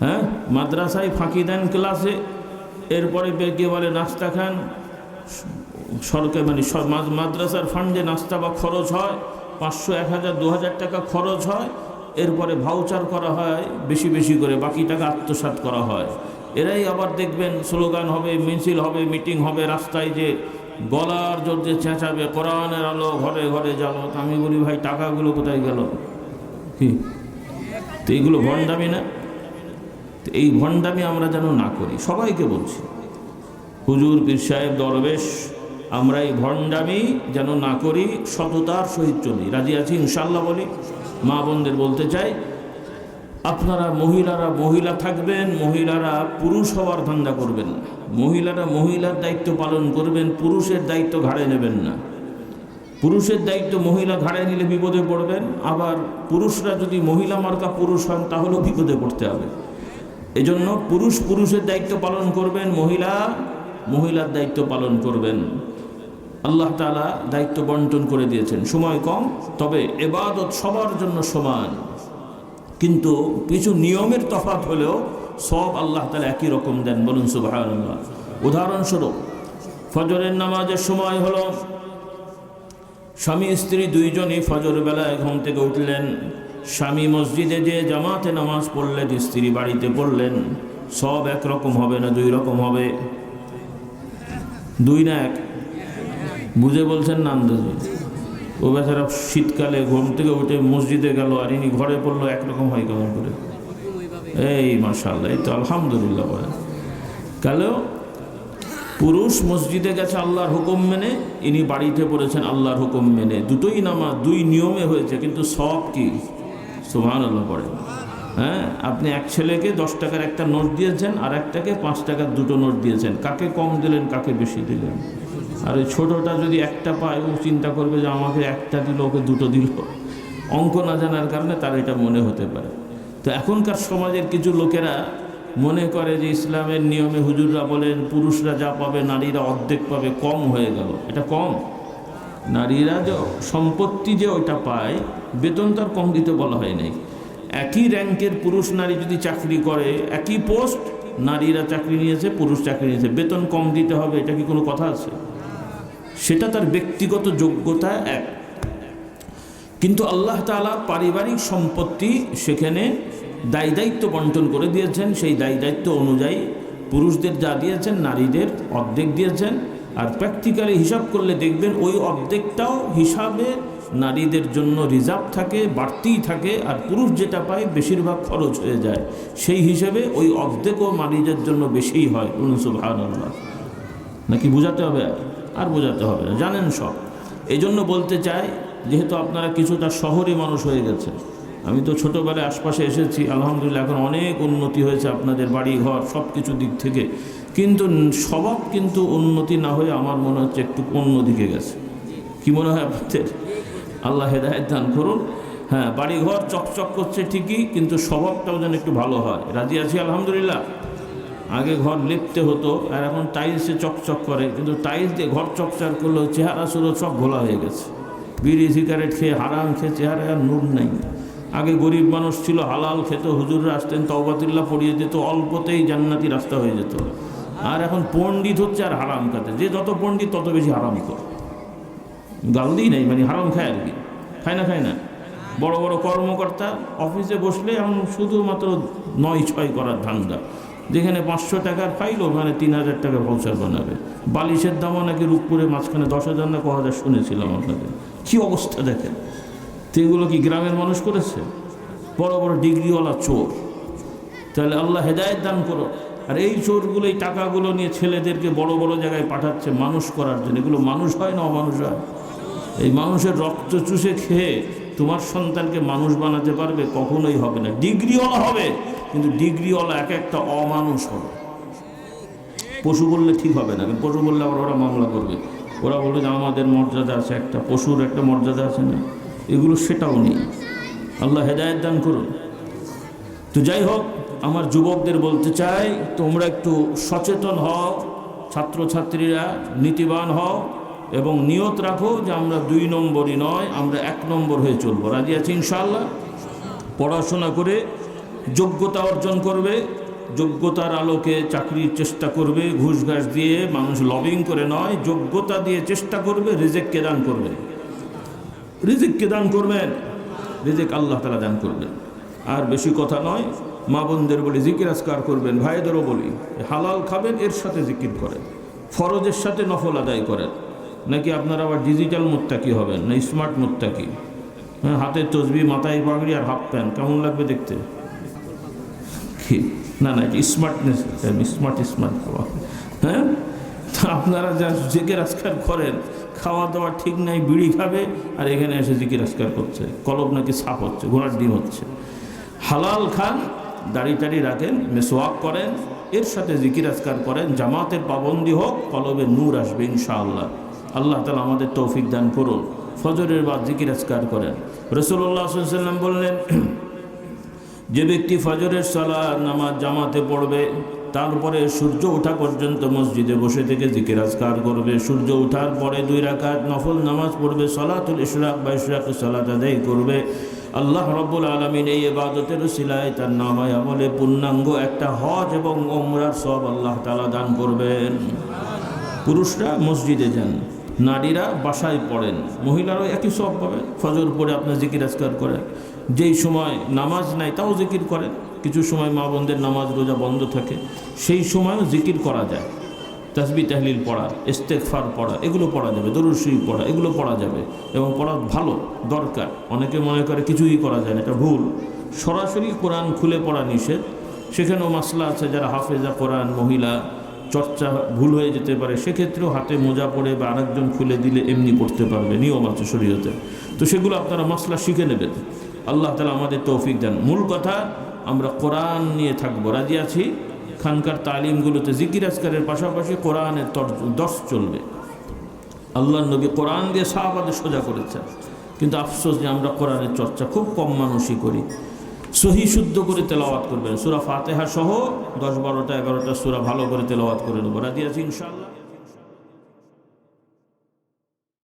হ্যাঁ, মাদ্রাসায় ফাঁকি দেন ক্লাসে, এরপরে কে বলে নাস্তা খান, সরকার মানে মাদ্রাসার ফান্ডে নাস্তা বা খরচ হয়, 500, 1000, 2000 টাকা খরচ হয়, এরপরে ভাউচার করা হয় বেশি বেশি করে, বাকি টাকা আত্মসাৎ করা হয়। এরাই আবার দেখবেন স্লোগান হবে, মিছিল হবে, মিটিং হবে, রাস্তায় যে গলার জোর যে চেঁচাবে, কোরআনের আলো ঘরে ঘরে জ্বালো। আমি বলি ভাই, টাকাগুলো কোথায় গেল? কি তো এইগুলো ভণ্ডামি না? এই ভণ্ডামি আমরা যেন না করি, সবাইকে বলছি, হুজুর, পীর সাহেব, দরবেশ, আমরা এই ভণ্ডামি যেন না করি, সততার সহিত চলি। রাজি আছি ইনশাল্লাহ? বলি মা বোনদের বলতে চাই, আপনারা মহিলারা মহিলা থাকবেন, মহিলারা পুরুষ হওয়ার ধান্দা করবেন না। মহিলারা মহিলার দায়িত্ব পালন করবেন, পুরুষের দায়িত্ব ঘাড়ে নেবেন না। পুরুষের দায়িত্ব মহিলা ঘাড়ে নিলে বিপদে পড়বেন, আবার পুরুষরা যদি মহিলা মার্কা পুরুষ হন, তাহলেও বিপদে পড়তে হবে। এজন্য পুরুষ পুরুষের দায়িত্ব পালন করবেন, মহিলা মহিলার দায়িত্ব পালন করবেন। আল্লাহ তাআলা দায়িত্ব বন্টন করে দিয়েছেন। সময় কম, তবে ইবাদত সবার জন্য সমান, কিন্তু কিছু নিয়মের তফাৎ হলেও সব আল্লাহ তাআলা একই রকম দেন। বলুন সুবহানাল্লাহ। উদাহরণস্বরূপ, ফজরের নামাজের সময় হলো, স্বামী স্ত্রী দুইজনই ফজর বেলায় ঘুম থেকে উঠলেন, স্বামী মসজিদে যে জামাতে নামাজ পড়লেন, স্ত্রী বাড়িতে পড়লেন, সব একরকম হবে না দুই রকম হবে? দুই না এক? বুঝে বলছেন না আন্দাজে? ও বেচারা শীতকালে ঘুম থেকে উঠে মসজিদে গেল, আর ইনি ঘরে পড়লো, একরকম হয় কেমন করে? এই মাশাআল্লাহ, এই তো আলহামদুলিল্লাহ বলে। কালেও পুরুষ মসজিদে গেছে আল্লাহর হুকুম মেনে, ইনি বাড়িতে পড়েছেন আল্লাহর হুকুম মেনে। দুটোই নামাজ, দুই নিয়মে হয়েছে, কিন্তু সব কি? সুবহানাল্লাহ পড়ে। হ্যাঁ, আপনি এক ছেলেকে 10 টাকার একটা নোট দিয়েছেন, আর একটাকে 5 টাকার দুটো নোট দিয়েছেন, কাকে কম দিলেন কাকে বেশি দিলেন? আর ওই ছোটোটা যদি একটা পায়, ও চিন্তা করবে যে আমাকে একটা দিল, ওকে দুটো দিল। অঙ্ক না জানার কারণে তার এটা মনে হতে পারে। তো এখনকার সমাজের কিছু লোকেরা মনে করে যে ইসলামের নিয়মে হুজুররা বলেন পুরুষরা যা পাবে নারীরা অর্ধেক পাবে, কম হয়ে গেল। এটা কম? নারীরা যে সম্পত্তি যে ওইটা পায়, বেতন তার কম দিতে বলা হয় নাই। একই র্যাঙ্কের পুরুষ নারী যদি চাকরি করে, একই পোস্ট, নারীরা চাকরি নিয়েছে পুরুষ চাকরি নিয়েছে, বেতন কম দিতে হবে, এটা কি কোনো কথা আছে? সেটা তার ব্যক্তিগত যোগ্যতা এক। কিন্তু আল্লাহ তাআলা পারিবারিক সম্পত্তি সেখানে দায় দায়িত্ব বন্টন করে দিয়েছেন। সেই দায় দায়িত্ব অনুযায়ী পুরুষদের যা দিয়েছেন নারীদের অর্ধেক দিয়েছেন। আর প্র্যাকটিক্যালি হিসাব করলে দেখবেন ওই অর্ধেকটাও হিসাবে নারীদের জন্য রিজার্ভ থাকে, বাড়তিই থাকে, আর পুরুষ যেটা পায় বেশিরভাগ খরচ হয়ে যায়। সেই হিসেবে ওই অর্ধেকও নারীদের জন্য বেশিই হয়। সুবহানাল্লাহ। নাকি বোঝাতে হবে? আর বোঝাতে হবে না, জানেন সব। এই জন্য বলতে চাই, যেহেতু আপনারা কিছুটা শহরে মানুষ হয়ে গেছে, আমি তো ছোটোবেলায় আশপাশে এসেছি, আলহামদুলিল্লাহ এখন অনেক উন্নতি হয়েছে আপনাদের বাড়ি ঘর সব কিছু দিক থেকে, কিন্তু স্বভাব কিন্তু উন্নতি না হয়ে আমার মনে হচ্ছে একটু অন্যদিকে গেছে। কি মনে হয় আপনাদের? আল্লাহ হেদায়েত দান করুন। হ্যাঁ, বাড়ি ঘর চকচক করছে ঠিকই, কিন্তু স্বভাবটাও যেন একটু ভালো হয়। রাজি আছি আলহামদুলিল্লাহ। আগে ঘর লিপতে হতো, আর এখন টাইলসে চকচক করে, কিন্তু টাইলস দিয়ে ঘর চকচক করলেও চেহারা সুরত সব ঘোলা হয়ে গেছে। বিড়ি সিগারেট খেয়ে, হারাম খেয়ে চেহারায় আর নূর নেই। আগে গরিব মানুষ ছিল, হালাল খেত, হুজুররা আসতেন, তওবাতুল্লাহ পড়িয়ে দিত, অল্পতেই জান্নাতি রাস্তা হয়ে যেত। আর এখন পণ্ডিত হচ্ছে আর হারাম খাতে, যে যত পণ্ডিত তত বেশি হারাম করে। গালদি নেই, মানে হারাম খায় আর কি, খায় না। বড় বড় কর্মকর্তা অফিসে বসলে এখন শুধুমাত্র 9-6 করার ধান্দা। যেখানে 500 টাকার ফাইল, ওখানে 3000 টাকা ভাউচার বানাবে। বালিশের দামও নাকি রূপপুরে মাঝখানে 10,000 না 10,000 শুনেছিলাম আপনাদের। কী অবস্থা দেখেন! তো এগুলো কি গ্রামের মানুষ করেছে? বড় বড় ডিগ্রিওয়ালা চোর। তাহলে আল্লাহ হেদায়েত দান করো। আর এই চোরগুলো এই টাকাগুলো নিয়ে ছেলেদেরকে বড় বড় জায়গায় পাঠাচ্ছে মানুষ করার জন্য। এগুলো মানুষ হয় না অমানুষ হয়? এই মানুষের রক্ত চুষে খেয়ে তোমার সন্তানকে মানুষ বানাতে পারবে? কখনোই হবে না। ডিগ্রিওয়ালা হবে, কিন্তু ডিগ্রিওয়ালা এক একটা অমানুষ হবে। পশু বললে ঠিক হবে না, পশু বললে আবার ওরা মামলা করবে। ওরা বলবে যে আমাদের মর্যাদা আছে, একটা পশুর একটা মর্যাদা আছে না? এগুলো সেটাও নেই। আল্লাহ হেদায়েত দান করুন। তো যাই হোক, আমার যুবকদের বলতে চাই, তোমরা একটু সচেতন হও, ছাত্রছাত্রীরা নীতিবান হও, এবং নিয়ত রাখো যে আমরা 2 নম্বরই নয়, আমরা 1 নম্বর হয়ে চলবো। রাজি আছি ইনশাআল্লাহ? পড়াশোনা করে যোগ্যতা অর্জন করবে, যোগ্যতার আলোকে চাকরির চেষ্টা করবে, ঘুষ ঘাস দিয়ে মানুষ লবিং করে নয়, যোগ্যতা দিয়ে চেষ্টা করবে। রিজিককে দান করবেন, রিজিককে দান করবেন, রিজিক আল্লাহ তাআলা দান করবেন। আর বেশি কথা নয়, মা বোনদের বলি জিকির আজকার করবেন, ভাইদেরও বলি হালাল খাবেন, এর সাথে জিকির করেন, ফরজের সাথে নফল আদায় করেন। নাকি আপনারা আবার ডিজিটাল মুত্তাকি হবেন, না স্মার্ট মুত্তাকি? হ্যাঁ, হাতের তসবিহ, মাথায় পাগড়ি আর হাফ প্যান্ট, কেমন লাগবে দেখতে? কি না না, স্মার্টনেস, স্মার্ট খাওয়া। হ্যাঁ, আপনারা যা জিকির আজকার করেন, খাওয়া দাওয়া ঠিক নাই, বিড়ি খাবে আর এখানে এসে জিকির আজকার করছে, কলব নাকি সাফ হচ্ছে, ঘোড়ার ডিম হচ্ছে। হালাল খান, দাড়ি টাড়ি রাখেন, মেসওয়াক করেন, এর সাথে জিকির আজকার করেন, জামাতের পাবন্দি হোক, কলবে নূর আসবে ইনশাআল্লাহ। আল্লাহ তাআলা আমাদের তৌফিক দান করুন। ফজরের বাদ জিকির আজকার করেন। রাসূলুল্লাহ সাল্লাল্লাহু আলাইহি ওয়াসাল্লাম বললেন, যে ব্যক্তি ফজরের সালাত নামাজ জামাতে পড়বে, তারপরে সূর্য ওঠা পর্যন্ত মসজিদে বসে থেকে জিকির আজকার করবে। সূর্য ওঠার পরে 2 রাকাত নফল নামাজ পড়বে, সলাতুল ইশরাক বা ইশরাকের সালাত আদায় করবে। আল্লাহ রাব্বুল আলামিন এই ইবাদতের উসিলায় তার নামায় আমলে পূর্ণাঙ্গ একটা হজ এবং উমরার সওয়াব আল্লাহ তাআলা দান করবেন। পুরুষরা মসজিদে যান, নারীরা বাসায় পড়েন, মহিলারাও একই সওয়াব পাবেন। ফজর পড়ে আপনার জিকির আজকার করেন, যেই সময় নামাজ নাই তাও জিকির করেন। কিছু সময় মা বোনদের নামাজ রোজা বন্ধ থাকে, সেই সময়ও জিকির করা যায়। তাসবিহ তাহলিল পড়া, ইস্তেগফার পড়া, এগুলো পড়া যাবে। দরুদ শরীফ পড়া, এগুলো পড়া যাবে এবং পড়া ভালো, দরকার। অনেকে মনে করে কিছুই করা যায় না, এটা ভুল। সরাসরি কোরআন খুলে পড়া নিষেধ, সেখানেও মাসলা আছে। যারা হাফেজা কোরআন মহিলা, চর্চা ভুল হয়ে যেতে পারে, সেক্ষেত্রেও হাতে মোজা পড়ে বা আরেকজন খুলে দিলে এমনি পড়তে পারবে, নিয়ম আছে শরীয়তে। তো সেগুলো আপনারা মাসলা শিখে নেবেন। আল্লাহ তাআলা আমাদের তৌফিক দেন। মূল কথা, আমরা কোরআন নিয়ে থাকবো, রাজি আছি। খানকার তালিমগুলোতে জিকির আজকারের পাশাপাশি কোরআনের দর্শ চলবে। আল্লাহর নবী কোরআন দিয়ে সাহাবাদের সোজা করেছেন, কিন্তু আফসোস যে আমরা কোরআনের চর্চা খুব কম মানুষই করি। সহি শুদ্ধ করে তেলাওয়াত করবেন, সূরা ফাতিহা সহ 10, 12টা, 11টা সূরা ভালো করে তেলাওয়াত করে নেব, রাজি আছি ইনশাআল্লাহ।